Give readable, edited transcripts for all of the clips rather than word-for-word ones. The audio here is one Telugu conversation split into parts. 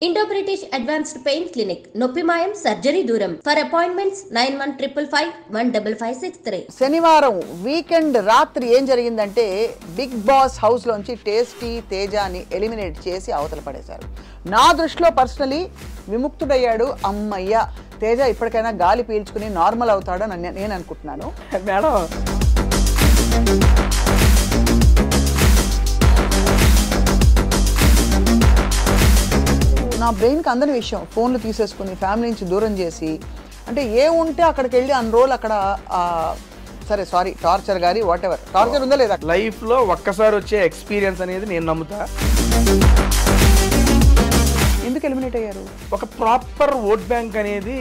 Indo British advanced pain clinic, నొప్పి మాయం, సర్జరీ దూరం. For appointments 9155515563. శనివారం వీకెండ్ రాత్రి ఏం జరిగిందంటే బిగ్ బాస్ హౌస్ లోంచి టేస్టీ తేజాని ఎలిమినేట్ చేసి అవతల పడేశారు. నా దృష్టిలో పర్సనలీ విముక్తుడయ్యాడు. అమ్మయ్య, తేజ ఇప్పటికైనా గాలి పీల్చుకుని నార్మల్ అవుతాడని నేను అనుకుంటున్నాను. మేడం, నా బ్రెయిన్కి అందని విషయం ఫోన్లు తీసేసుకుని ఫ్యామిలీ నుంచి దూరం చేసి, అంటే ఏ ఉంటే అక్కడికి వెళ్ళి అన్ని రోజులు అక్కడ సరే సారీ టార్చర్ గారి వాట్ ఎవర్ టార్చర్ ఉందా లేదా లైఫ్లో ఒక్కసారి వచ్చే ఎక్స్పీరియన్స్ అనేది నేను నమ్ముతా. ఎందుకు ఎలిమినేట్ అయ్యారు? ఒక ప్రాపర్ ఓట్ బ్యాంక్ అనేది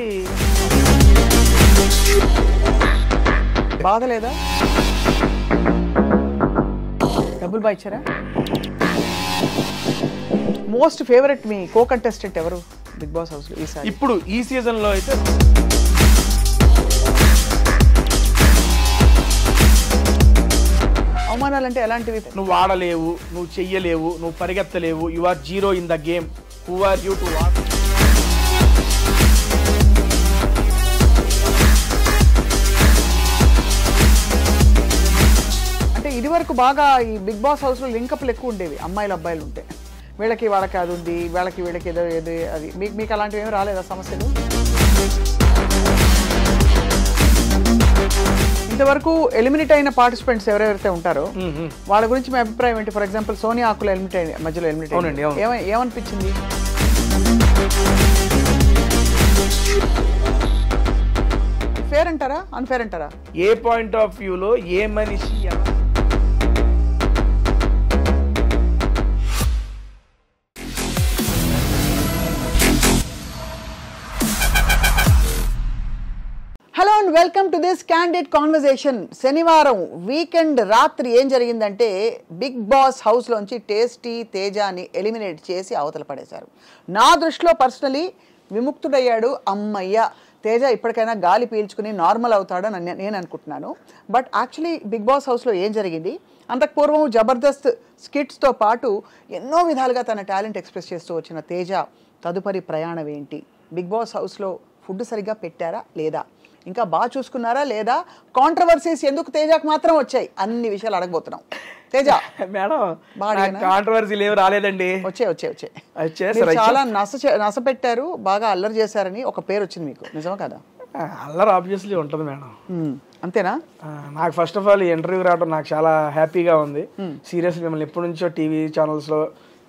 బాధ లేదా? డబ్బులు బాగా ఇచ్చారా? మోస్ట్ ఫేవరెట్ మీ కో కంటెస్టెంట్ ఎవరు బిగ్ బాస్ హౌస్ లో ఈసారి? ఇప్పుడు ఈ సీజన్ లో అయితే అవమానాలు అంటే ఎలాంటివి? నువ్వు ఆడలేవు, నువ్వు చెయ్యలేవు, నువ్వు పరిగెత్తలేవు, you are zero in the game, who are you to watch. అంటే ఇది వరకు బాగా ఈ బిగ్ బాస్ హౌస్ లో లింకప్లు ఎక్కువ ఉండేవి, అమ్మాయిలు అబ్బాయిలు ఉంటే. వీళ్ళకి వాళ్ళకి అది ఉంది, వీళ్ళకి ఏదో ఏదో అది. మీకు అలాంటివి ఏమి రాలేదా సమస్యలు? ఇంతవరకు ఎలిమినేట్ అయిన పార్టిసిపెంట్స్ ఎవరెవరైతే ఉంటారో వాళ్ళ గురించి మీ అభిప్రాయం ఏంటి? ఫర్ ఎగ్జాంపుల్ సోనియా ఆకుల మధ్యలో ఎలిమినేట్ ఏమనిపించింది? ఫేర్ అంటారా, అన్ఫేర్ అంటారా? ఏ పాయింట్ ఆఫ్ వ్యూలో ఏ మనిషి hello and welcome to this candid conversation. శనివారం వీకెండ్ రాత్రి ఏం జరిగిందంటే బిగ్ బాస్ హౌస్లోంచి టేస్టీ తేజాని ఎలిమినేట్ చేసి అవతల పడేశారు. నా దృష్టిలో పర్సనలీ విముక్తుడయ్యాడు. అమ్మయ్య, తేజ ఇప్పటికైనా గాలి పీల్చుకుని నార్మల్ అవుతాడని నేను అనుకుంటున్నాను. బట్ యాక్చువల్లీ బిగ్ బాస్ హౌస్లో ఏం జరిగింది? అంతకు పూర్వం జబర్దస్త్ స్కిట్స్తో పాటు ఎన్నో విధాలుగా తన టాలెంట్ ఎక్స్ప్రెస్ చేస్తూ వచ్చిన తేజ తదుపరి ప్రయాణం ఏంటి? బిగ్ బాస్ హౌస్లో ఫుడ్ సరిగ్గా పెట్టారా లేదా? ఇంకా బాగా చూసుకున్నారా లేదా? కాంట్రవర్సీస్ ఎందుకు తేజకు మాత్రం వచ్చాయి? అన్ని విషయాలు అడగబోతున్నాం. తేజ మేడం, కాంట్రవర్సీలు ఏమి రాలేదండి. వచ్చాయి చాలా నస పెట్టారు, బాగా అల్లరి చేశారని ఒక పేరు వచ్చింది మీకు, నిజమా కదా? అల్లరి ఆబ్వియస్లీ ఉంటుంది మేడం. అంతేనా? నాకు ఫస్ట్ ఆఫ్ ఆల్ ఈ ఇంటర్వ్యూ రావడం నాకు చాలా హ్యాపీగా ఉంది. సీరియస్లీ మిమ్మల్ని ఎప్పటి నుంచో టీవీ ఛానల్స్లో,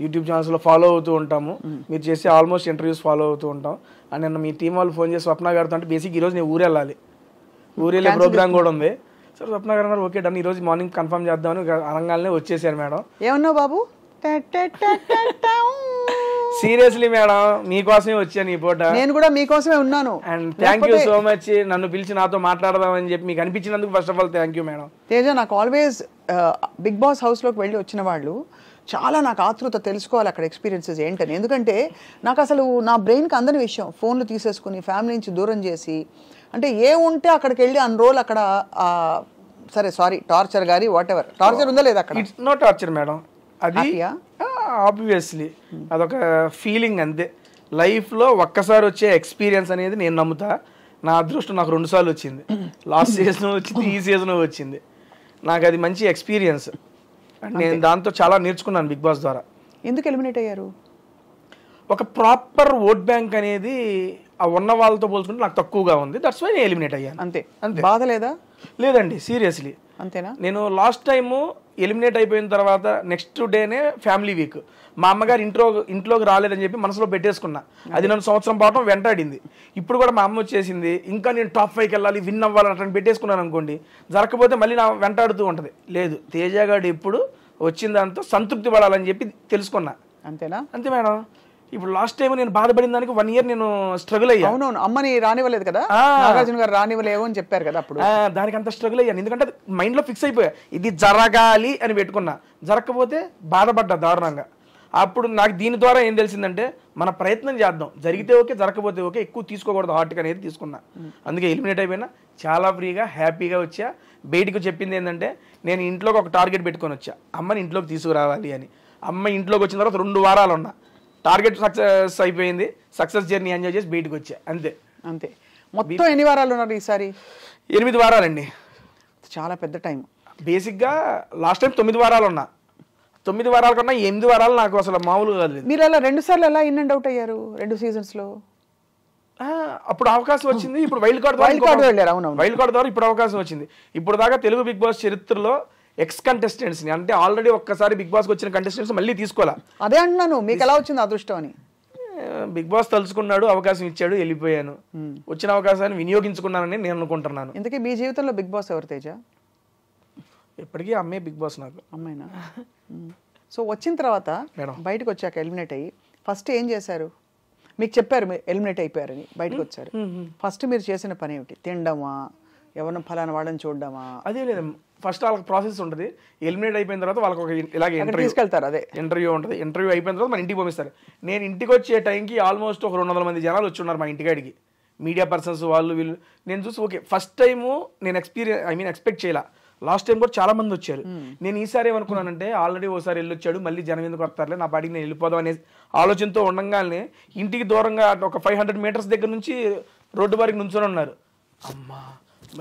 యూట్యూబ్ ఛానల్స్లో ఫాలో అవుతూ ఉంటాము. మీరు చేసే ఆల్మోస్ట్ ఇంటర్వ్యూస్ ఫాలో అవుతూ ఉంటాం. అండ్ నిన్న మీ టీం వాళ్ళు ఫోన్ చేసి స్వప్న గారితో అంటే బేసిక్ ఈరోజు నేను ఊరు వెళ్ళాలి, ఊరు వెళ్ళే ప్రోగ్రామ్ కూడా ఉంది. సార్ స్వప్న గారు అన్నారు ఓకే డన్, ఈరోజు మార్నింగ్ కన్ఫర్మ్ చేద్దామని అనగానే వచ్చేసారు మేడం. ఏమన్నావు బాబు? సీరియస్లీ మేడం, మీకోసమే వచ్చాను ఈ పూట. నేను కూడా మీకోసమే ఉన్నాను. And thank you so much, నన్ను పిలిచి నాతో మాట్లాడదామని చెప్పి మీకు అనిపించినందుకు first of all thank you madam. Teja, నాకు ఆల్వేస్ బిగ్ బాస్ హౌస్లోకి వెళ్ళి వచ్చిన వాళ్ళు చాలా నాకు ఆతృత తెలుసుకోవాలి అక్కడ ఎక్స్పీరియన్సెస్ ఏంటని. ఎందుకంటే నాకు అసలు నా బ్రెయిన్కి అందని విషయం ఫోన్లు తీసేసుకుని ఫ్యామిలీ నుంచి దూరం చేసి, అంటే ఏ ఉంటే అక్కడికి వెళ్ళి అన్ని రోజులు అక్కడ సరే సారీ టార్చర్ గారి వాట్ ఎవర్ టార్చర్ ఉందా లేదా అక్కడ? ఇట్స్ నో టార్చర్ మేడం, అది ఆబ్వియస్లీ అదొక ఫీలింగ్ అంతే. లైఫ్లో ఒక్కసారి వచ్చే ఎక్స్పీరియన్స్ అనేది నేను నమ్ముతా. నా అదృష్టం నాకు 2 సార్లు వచ్చింది. లాస్ట్ సీజన్ వచ్చింది, ఈ సీజన్ వచ్చింది. నాకు అది మంచి ఎక్స్పీరియన్స్. నేను దాంతో చాలా నేర్చుకున్నాను బిగ్ బాస్ ద్వారా. ఎందుకు ఎలిమినేట్ అయ్యారు? ఒక ప్రాపర్ ఓట్ బ్యాంక్ అనేది ఆ ఉన్న వాళ్ళతో పోల్చుకుంటే నాకు తక్కువగా ఉంది. దట్స్ వై నేను ఎలిమినేట్ అయ్యాను. అంతే. బాధ లేదా? లేదండి, సీరియస్లీ. అంతేనా? నేను లాస్ట్ టైము ఎలిమినేట్ అయిపోయిన తర్వాత నెక్స్ట్ డేనే ఫ్యామిలీ వీక్, మా అమ్మగారు ఇంట్లోకి రాలేదని చెప్పి మనసులో పెట్టేసుకున్నా. అది నన్ను సంవత్సరం పాటు వెంటాడింది. ఇప్పుడు కూడా మా అమ్మ వచ్చేసింది, ఇంకా నేను టాప్ 5కి వెళ్ళాలి, విన్ అవ్వాలని అట్లా పెట్టేసుకున్నాను అనుకోండి, జరగకపోతే మళ్ళీ నా వెంటాడుతూ ఉంటుంది. లేదు, తేజగాడు ఎప్పుడు వచ్చిన దాంతో సంతృప్తి పడాలని చెప్పి తెలుసుకున్నా. అంతేనా? అంతే మేడం. ఇప్పుడు లాస్ట్ టైం నేను బాధపడిన దానికి 1 year నేను స్ట్రగుల్ అయ్యాను. అవునవును, అమ్మని రానివ్వలేదు కదా, నాగార్జున గారు రానివ్వలేవు అని చెప్పారు కదా అప్పుడు. దానికి అంత స్ట్రగుల్ అయ్యాను, ఎందుకంటే మైండ్లో ఫిక్స్ అయిపోయా ఇది జరగాలి అని పెట్టుకున్నా. జరగకపోతే బాధపడ్డా దారుణంగా. అప్పుడు నాకు దీని ద్వారా ఏం తెలిసిందంటే మన ప్రయత్నం చేద్దాం, జరిగితే ఓకే, జరగకపోతే ఓకే, ఎక్కువ తీసుకోకూడదు హార్ట్గా అనేది తీసుకున్నా. అందుకే ఎలిమినేట్ అయిపోయినా చాలా ఫ్రీగా హ్యాపీగా వచ్చా. బయటకు చెప్పింది ఏంటంటే నేను ఇంట్లోకి ఒక టార్గెట్ పెట్టుకొని వచ్చా, అమ్మని ఇంట్లోకి తీసుకురావాలి అని. అమ్మ ఇంట్లోకి వచ్చిన తర్వాత 2 వారాలు ఉన్నా, టార్గెట్ సక్సెస్ అయిపోయింది, సక్సెస్ జర్నీ ఎంజాయ్ చేసి బయటకు వచ్చా అంతే. అంతే. మొత్తం ఎన్ని వారాలు ఉన్నారు ఈసారి? 8 వారాలండి. చాలా పెద్ద టైం. బేసిక్గా లాస్ట్ టైం 9 వారాలు ఉన్నా. 9 వారాల కన్నా 8 వారాలు నాకు అసలు మామూలుగా కాదు. మీరు అలా 2 సార్లు ఎలా ఇన్ అండ్ అవుట్ అయ్యారు 2 సీజన్స్లో? అప్పుడు అవకాశం వచ్చింది. ఇప్పుడు వైల్డ్ కార్డ్ వెళ్ళారు. అవును, వైల్డ్ కార్డ్ ద్వారా ఇప్పుడు అవకాశం వచ్చింది. ఇప్పుడు దాకా తెలుగు బిగ్ బాస్ చరిత్రలో ఎక్స్ కంటెస్టెంట్స్ ని, అంటే ఆల్రెడీ ఒక్కసారి బిగ్ బాస్కి వచ్చిన కంటెస్టెంట్స్ మళ్ళీ తీసుకోవాలా. అదే అంటున్నాను, మీకు ఎలా వచ్చింది అదృష్టం అని. బిగ్ బాస్ తలుచుకున్నాడు, అవకాశం ఇచ్చాడు, వెళ్ళిపోయాను. వచ్చిన అవకాశాన్ని వినియోగించుకున్నానని నేను అనుకుంటున్నాను. ఇంతకీ మీ జీవితంలో బిగ్ బాస్ ఎవరు తేజ? ఇప్పటికీ అమ్మే బిగ్ బాస్ నాకు. అమ్మాయినా? సో వచ్చిన తర్వాత బయటకు వచ్చాక ఎలిమినేట్ అయ్యి ఫస్ట్ ఏం చేశారు? మీకు చెప్పారు మీరు ఎలిమినేట్ అయిపోయారని, బయటకు వచ్చారు. ఫస్ట్ మీరు చేసిన పని ఏమిటి? తినడమా, ఎవరిని ఫలానా వాడని చూడడమా? అదే లేదు, ఫస్ట్ వాళ్ళకి ప్రాసెస్ ఉంటుంది. ఎలిమినేట్ అయిపోయిన తర్వాత వాళ్ళకి ఒక ఇలాగే తీసుకెళ్తారు. అదే ఇంటర్వ్యూ ఉంటుంది. ఇంటర్వ్యూ అయిపోయిన తర్వాత మన ఇంటికి పంపిస్తారు. నేను ఇంటికి వచ్చే టైంకి ఆల్మోస్ట్ ఒక 200 మంది జనాలు వచ్చి ఉన్నారు మా ఇంటికాడికి, మీడియా పర్సన్స్ వాళ్ళు వీళ్ళు. నేను చూసి ఓకే, ఫస్ట్ టైము నేను ఎక్స్పెక్ట్ చేయాల. లాస్ట్ టైం కూడా చాలా మంది వచ్చారు. నేను ఈసారి ఏమనుకున్నానంటే, ఆల్రెడీ ఓసారి వెళ్ళొచ్చాడు, మళ్ళీ జనం ఎందుకు వస్తారులే, నా పాటికి నేను వెళ్ళిపోదాం అనే ఆలోచనతో ఉండగానే ఇంటికి దూరంగా ఒక 500 మీటర్స్ దగ్గర నుంచి రోడ్డు వారికి నుంచొని ఉన్నారు. అమ్మా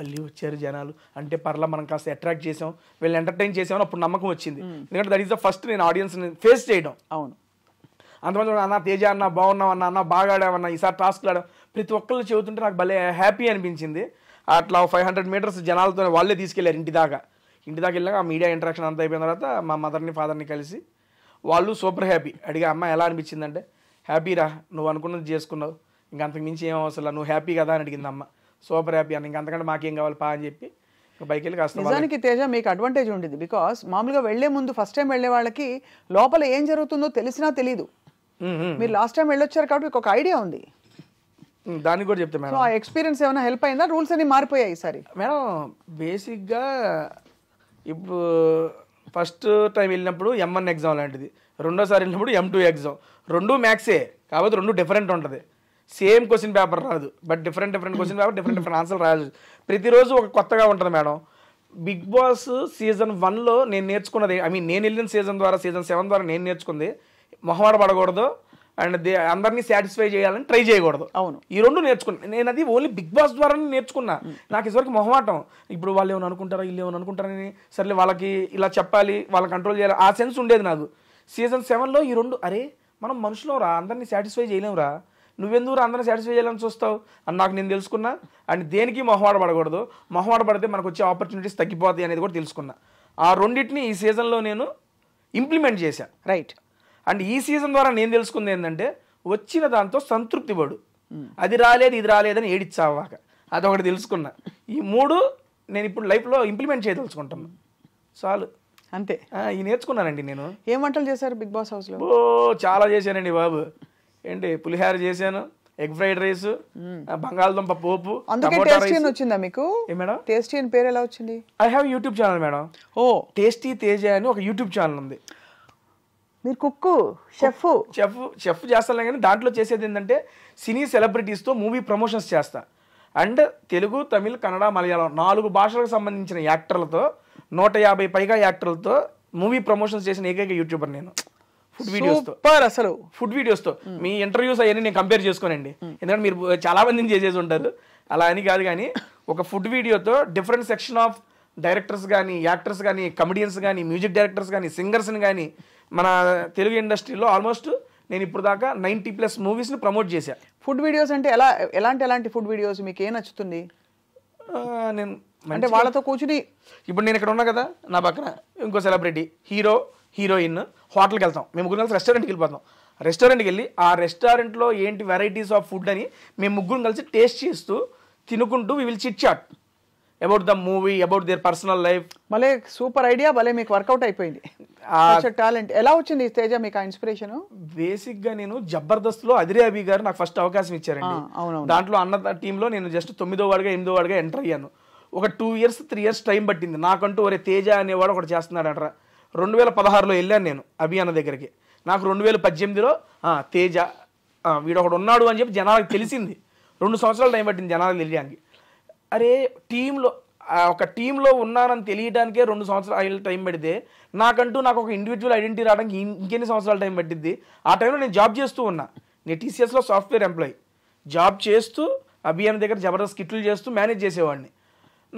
మళ్ళీ వచ్చారు జనాలు అంటే పర్లా, మనం కాస్త అట్రాక్ట్ చేసాం, వీళ్ళు ఎంటర్టైన్ చేసామని అప్పుడు నమ్మకం వచ్చింది. ఎందుకంటే దట్ ఈస్ ద ఫస్ట్ నేను ఆడియన్స్ని ఫేస్ చేయడం. అవును. అంతమంది అన్న తేజ అన్న బాగున్నావు అన్న బాగా ఆడామన్నా, ఈసారి టాస్క్లు ఆడాం, ప్రతి ఒక్కళ్ళు చెబుతుంటే నాకు భలే హ్యాపీ అనిపించింది. అట్లా 500 మీటర్స్ జనాలతో వాళ్ళే తీసుకెళ్లారు ఇంటి దాకా వెళ్ళాక ఆ మీడియా ఇంటరాక్షన్ అంతా అయిపోయిన తర్వాత మా మదర్ని ఫాదర్ని కలిసి వాళ్ళు సూపర్ హ్యాపీ. అడిగా అమ్మ ఎలా అనిపించిందంటే, హ్యాపీరా, నువ్వు అనుకున్నది చేసుకున్నావు, ఇంక అంతకు మించి ఏం అవసరం, నువ్వు హ్యాపీ కదా అని అడిగింది అమ్మ. సూపర్ హ్యాపీ అన్న, ఇంక అంతకంటే మాకేం కావాలి పా అని చెప్పి బైక్ వెళ్ళి కాస్త. నిజానికి తేజ మీకు అడ్వాంటేజ్ ఉండేది, బికాస్ మామూలుగా వెళ్లే ముందు ఫస్ట్ టైం వెళ్లే వాళ్ళకి లోపల ఏం జరుగుతుందో తెలిసినా తెలియదు. మీరు లాస్ట్ టైం వెళ్ళొచ్చారు కాబట్టి మీకు ఒక ఐడియా ఉంది. దానికి కూడా చెప్తే మేడం, ఆ ఎక్స్పీరియన్స్ ఏమైనా హెల్ప్ అయిందా? రూల్స్ అన్ని మారిపోయాయి ఈసారి మేడం. బేసిక్గా ఇప్పుడు ఫస్ట్ టైం వెళ్ళినప్పుడు M1 ఎగ్జామ్ లాంటిది, రెండోసారి వెళ్ళినప్పుడు M2 ఎగ్జామ్. 2 మ్యాథ్సే, కాబట్టి 2 డిఫరెంట్ ఉంటుంది. సేమ్ క్వశ్చన్ పేపర్ రాదు, but different question paper, different answer రాదు. ప్రతిరోజు ఒక కొత్తగా ఉంటుంది మేడం. బిగ్ బాస్ సీజన్ 1లో నేను నేర్చుకున్నది, నేను వెళ్ళిన సీజన్ 7 ద్వారా నేను నేర్చుకుంది, మొహమాట పడకూడదు అండ్ అందరినీ సాటిస్ఫై చేయాలని ట్రై చేయకూడదు. అవును, ఈ 2 నేర్చుకున్నాను నేను. అది ఓన్లీ బిగ్ బాస్ ద్వారానే నేర్చుకున్నా. నాకు ఇదివరకు మొహమాటం, ఇప్పుడు వాళ్ళు ఏమైనా అనుకుంటారా, వీళ్ళు ఏమైనా అనుకుంటారని, సర్లే వాళ్ళకి ఇలా చెప్పాలి, వాళ్ళని కంట్రోల్ చేయాలి, ఆ సెన్స్ ఉండేది నాకు. సీజన్ 7లో ఈ 2, అరే మనం మనుషులం రా, అందరినీ సాటిస్ఫై చేయలేమురా, నువ్వెందుకు అందరినీ సాటిస్ఫై చేయాలని చూస్తావు అని నాకు నేను తెలుసుకున్నా. అండ్ దేనికి మొహమాట పడకూడదు, మొహమాట పడితే మనకు వచ్చే ఆపర్చునిటీస్ తగ్గిపోతాయి అనేది కూడా తెలుసుకున్నా. ఆ రెండింటిని ఈ సీజన్లో నేను ఇంప్లిమెంట్ చేశాను. రైట్. అండ్ ఈ సీజన్ ద్వారా నేను తెలుసుకుంది ఏంటంటే, వచ్చిన దాంతో సంతృప్తి పడు, అది రాలేదు ఇది రాలేదని ఏడిచ్చావాక, అదొకటి తెలుసుకున్నా. ఈ 3 నేను ఇప్పుడు లైఫ్లో ఇంప్లిమెంట్ చేయదలుచుకుంటాను. చాలు, అంతే. ఈ నేర్చుకున్నానండి నేను. ఏం వంటలు చేశారు బిగ్ బాస్ హౌస్లో? చాలా చేశానండి బాబు. ఏంటి, పులిహార చేశాను, ఎగ్ ఫ్రైడ్ రైస్, బంగాళదుంప పోపు. అందుకే టేస్టీ అని వచ్చిందా మీకు? మేడం టేస్టీ అని పేరు ఎలా వచ్చింది? I have YouTube channel madam. Tasty Teja అని ఒక యూట్యూబ్ ఛానల్ ఉంది. మీరు కుక్కు, చెఫ్ చేస్తాను కానీ దాంట్లో చేసేది ఏంటంటే, సినీ సెలబ్రిటీస్తో మూవీ ప్రమోషన్స్ చేస్తా. అండ్ తెలుగు, తమిళ్, కన్నడ, మలయాళం 4 భాషలకు సంబంధించిన యాక్టర్లతో 150 పైగా యాక్టర్లతో మూవీ ప్రమోషన్స్ చేసిన ఏకైక యూట్యూబర్ నేను. ఫుడ్ వీడియోస్తో, అసలు ఫుడ్ వీడియోస్తో. మీ ఇంటర్వ్యూస్ అవన్నీ నేను కంపేర్ చేసుకోనండి, ఎందుకంటే మీరు చాలా మందిని చేసేసి ఉంటారు, అలా అని కాదు. కానీ ఒక ఫుడ్ వీడియోతో డిఫరెంట్ సెక్షన్ ఆఫ్ డైరెక్టర్స్ కానీ, యాక్టర్స్ కానీ, కమెడియన్స్ కానీ, మ్యూజిక్ డైరెక్టర్స్ కానీ, సింగర్స్ని కానీ, మన తెలుగు ఇండస్ట్రీలో ఆల్మోస్ట్ నేను ఇప్పుడు దాకా 90+ మూవీస్ని ప్రమోట్ చేశాను. ఫుడ్ వీడియోస్ అంటే ఎలాంటి ఫుడ్ వీడియోస్ మీకు ఏం నచ్చుతుంది? నేను అంటే వాళ్ళతో కూర్చుని, ఇప్పుడు నేను ఇక్కడ ఉన్నా కదా, నా పక్కన ఇంకో సెలబ్రిటీ, హీరోయిన్, హోటల్కి వెళ్తాం, మేము 3 కలిసి రెస్టారెంట్కి వెళ్ళిపోతాం. రెస్టారెంట్కి వెళ్ళి ఆ రెస్టారెంట్లో ఏంటి వెరైటీస్ ఆఫ్ ఫుడ్ అని మేము 3 కలిసి టేస్ట్ చేస్తూ తినుకుంటూ we will chit chat about the movie, about their personal life. భలే సూపర్ ఐడియా, భలే మీకు వర్కౌట్ అయిపోయింది. టాలెంట్ ఎలా వచ్చింది తేజ మీకు ఆ ఇన్స్పిరేషన్? బేసిక్గా నేను జబర్దస్త్లో అదిరే అభి గారు నాకు ఫస్ట్ అవకాశం ఇచ్చారండి. దాంట్లో అన్న టీంలో నేను జస్ట్ 9వ వాడిగా 8వ వాడిగా ఎంటర్ అయ్యాను. ఒక 2 ఇయర్స్ 3 ఇయర్స్ టైం పట్టింది నాకంటూ. ఒరే తేజ అనేవాడు ఒకటి చేస్తున్నాడు అంటారా. 2016లో వెళ్ళాను నేను అభి అన్న దగ్గరికి. నాకు 2018లో తేజ వీడు ఒకడు ఉన్నాడు అని చెప్పి జనాలకు తెలిసింది. 2 సంవత్సరాలు టైం పట్టింది జనాలకు తెలియడానికి. అరే టీంలో ఒక టీంలో ఉన్నానని తెలియడానికే 2 సంవత్సరాలు టైం పడితే నాకు ఒక ఇండివిజువల్ ఐడెంటిటీ రావడానికి ఇంకెన్ని సంవత్సరాలు టైం పట్టిద్ది. ఆ టైంలో నేను జాబ్ చేస్తూ ఉన్నా. నేను టీసీఎస్లో సాఫ్ట్వేర్ ఎంప్లాయీ జాబ్ చేస్తూ అభియాన్ దగ్గర జబర్దస్త్ కిట్లు చేస్తూ మేనేజ్ చేసేవాడిని.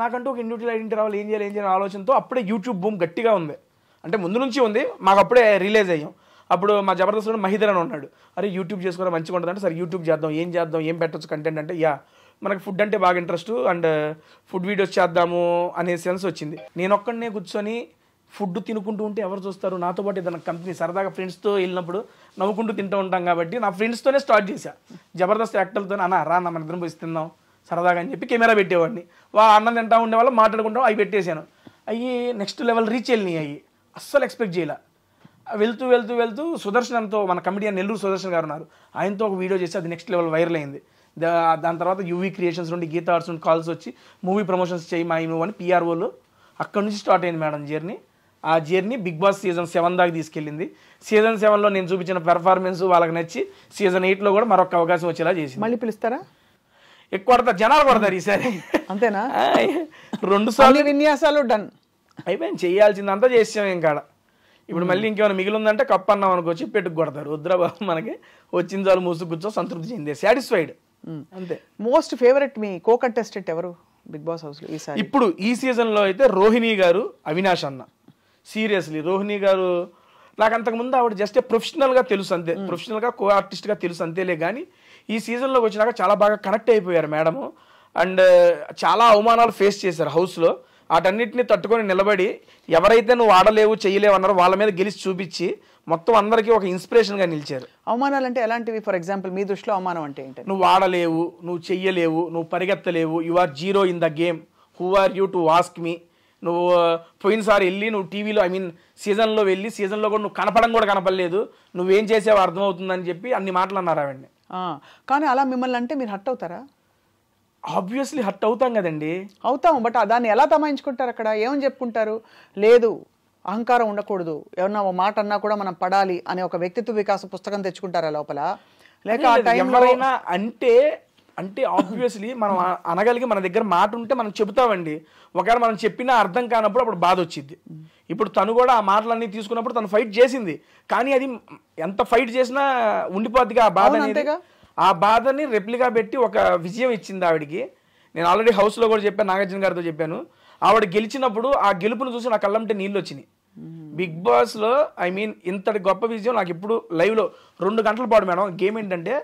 నాకంటూ ఒక ఇండివిజువల్ ఐడెంటిటీ రావాలి, ఏం చేయాలి ఆలోచనతో అప్పుడే యూట్యూబ్ బూమ్ గట్టిగా ఉంది. అంటే ముందు నుంచి ఉంది, మాకు అప్పుడే రిలీజ్ అయ్యాం. అప్పుడు మా జబర్దస్త్లో మహిదర్ అని ఉన్నాడు, అరే యూట్యూబ్ చేసుకోవడం మంచిగా ఉంటుంది అంటే సరే యూట్యూబ్ చేద్దాం, ఏం పెట్టచ్చు కంటెంట్ అంటే మనకి ఫుడ్ అంటే బాగా ఇంట్రెస్ట్ అండ్ ఫుడ్ వీడియోస్ చేద్దాము అనే సెన్స్ వచ్చింది. నేను ఒక్కడనే కూర్చొని ఫుడ్ తినుకుంటూ ఉంటే ఎవరు చూస్తారు, నాతో పాటు ఏదైనా కంపెనీ సరదాగా ఫ్రెండ్స్తో వెళ్ళినప్పుడు నవ్వుకుంటూ తింటూ ఉంటాం కాబట్టి నా ఫ్రెండ్స్తోనే స్టార్ట్ చేశా. జబర్దస్త్ యాక్టర్లతో రా మన ఇద్దరం పోయి తిందాం సరదాగా అని చెప్పి కెమెరా పెట్టేవాడిని. అన్నం తింటా ఉండేవాళ్ళు మాట్లాడుకుంటాం, అవి పెట్టేశాను. అవి నెక్స్ట్ లెవెల్ రీచ్ వెళ్ళినాయి. అవి అస్సలు ఎక్స్పెక్ట్ చేయలే. వెళ్తూ సుదర్శన్తో మన కమెడియన్ నెల్లూరు సుదర్శన్ గారు ఉన్నారు, ఆయనతో ఒక వీడియో చేసి అది నెక్స్ట్ లెవెల్ వైరల్ అయింది. దాని తర్వాత యూవీ క్రియేషన్స్ నుండి గీతా ఆర్ట్స్ నుండి కాల్స్ వచ్చి మూవీ ప్రమోషన్స్ చేయి మా మూవ్ అని పిఆర్ఓలు. అక్కడ నుంచి స్టార్ట్ అయింది మేడం జర్నీ. ఆ జర్నీ బిగ్ బాస్ సీజన్ 7 దాకా తీసుకెళ్ళింది. సీజన్ 7లో నేను చూపించిన పెర్ఫార్మెన్స్ వాళ్ళకి నచ్చి సీజన్ 8లో కూడా మరొక అవకాశం వచ్చేలా చేసింది. మళ్ళీ పిలుస్తారా? ఎక్కువ కొడతారు, జనాలు కొడతారు ఈసారి. అంతేనా? 2 సార్లు విన్యాసాలు డన్ అయిపోయింది, చేయాల్సిందంతా చేసాం. ఇంకా ఇప్పుడు మళ్ళీ ఇంకేమైనా మిగిలిందంటే కప్ అన్నాం అనుకోవచ్చు, పెట్టుకు కొడతారు. వద్దురా బాబు, మనకి వచ్చిన చాలు మూసు కూర్చో సంతృప్తి చెందే, సాటిస్ఫైడ్ అంతే. మోస్ట్ ఫేవరెట్ మీ కో కంటెస్టెంట్ ఎవరు బిగ్ బాస్ హౌస్ లో ఈసారి? ఇప్పుడు ఈ సీజన్లో అయితే రోహిణి గారు, అవినాష్ అన్న. సీరియస్లీ రోహిణి గారు నాకు అంతకుముందు ఆవిడ జస్ట్ ప్రొఫెషనల్గా తెలుసు అంతే, ప్రొఫెషనల్గా కో ఆర్టిస్ట్గా తెలుసు అంతేలే. కానీ ఈ సీజన్లోకి వచ్చినాక చాలా బాగా కనెక్ట్ అయిపోయారు మేడము. అండ్ చాలా అవమానాలు ఫేస్ చేశారు హౌస్లో. వాటన్నిటిని తట్టుకొని నిలబడి ఎవరైతే నువ్వు ఆడలేవు చెయ్యలేవు అన్నారో వాళ్ళ మీద గెలిచి చూపించి మొత్తం అందరికీ ఒక ఇన్స్పిరేషన్గా నిలిచారు. అవమానాలు అంటే ఎలాంటివి? ఫర్ ఎగ్జాంపుల్ మీ దృష్టిలో అవమానం అంటే ఏంటి? నువ్వు ఆడలేవు, నువ్వు చెయ్యలేవు, నువ్వు పరిగెత్తలేవు, you are zero in the game, who are you to ask me. నువ్వు పోయినసారి వెళ్ళి నువ్వు టీవీలో సీజన్లో వెళ్ళి సీజన్లో కూడా నువ్వు కనపడం కూడా కనపడలేదు, నువ్వేం చేసావో అర్థమవుతుందని చెప్పి అన్ని మాటలు అన్నారు ఆవిడ్ని. కానీ అలా మిమ్మల్ని అంటే మీరు హర్ట్ అవుతారా? ఆబ్వియస్లీ హర్ట్ అవుతాం కదండి. అవుతాం, బట్ దాన్ని ఎలా తమాయించుకుంటారు? అక్కడ ఏమని చెప్పుకుంటారు? లేదు అహంకారం ఉండకూడదు, ఎవరన్నా ఒక మాట అన్నా కూడా మనం పడాలి అనే ఒక వ్యక్తిత్వ వికాస పుస్తకం తెచ్చుకుంటారా లోపల? లేక ఎవరైనా అంటే ఆబ్వియస్లీ మనం అనగలిగి మన దగ్గర మాట ఉంటే మనం చెబుతామండి. ఒకవేళ మనం చెప్పినా అర్థం కానప్పుడు అప్పుడు బాధ వచ్చింది. ఇప్పుడు తను కూడా ఆ మాటలన్నీ తీసుకున్నప్పుడు తను ఫైట్ చేసింది, కానీ అది ఎంత ఫైట్ చేసినా ఉండిపోద్దిగా ఆ బాధ అనేది. ఆ బాధని రెప్లిగా పెట్టి ఒక విజయం ఇచ్చింది ఆవిడికి. నేను ఆల్రెడీ హౌస్లో కూడా చెప్పాను, నాగార్జున గారితో చెప్పాను. ఆవిడ గెలిచినప్పుడు ఆ గెలుపును చూసి నా కళ్ళంటే నీళ్ళు వచ్చినాయి. బిగ్ బాస్లో ఇంతటి గొప్ప విజయం నాకు ఇప్పుడు లైవ్లో 2 గంటల పాటు మేడం. గేమ్ ఏంటంటే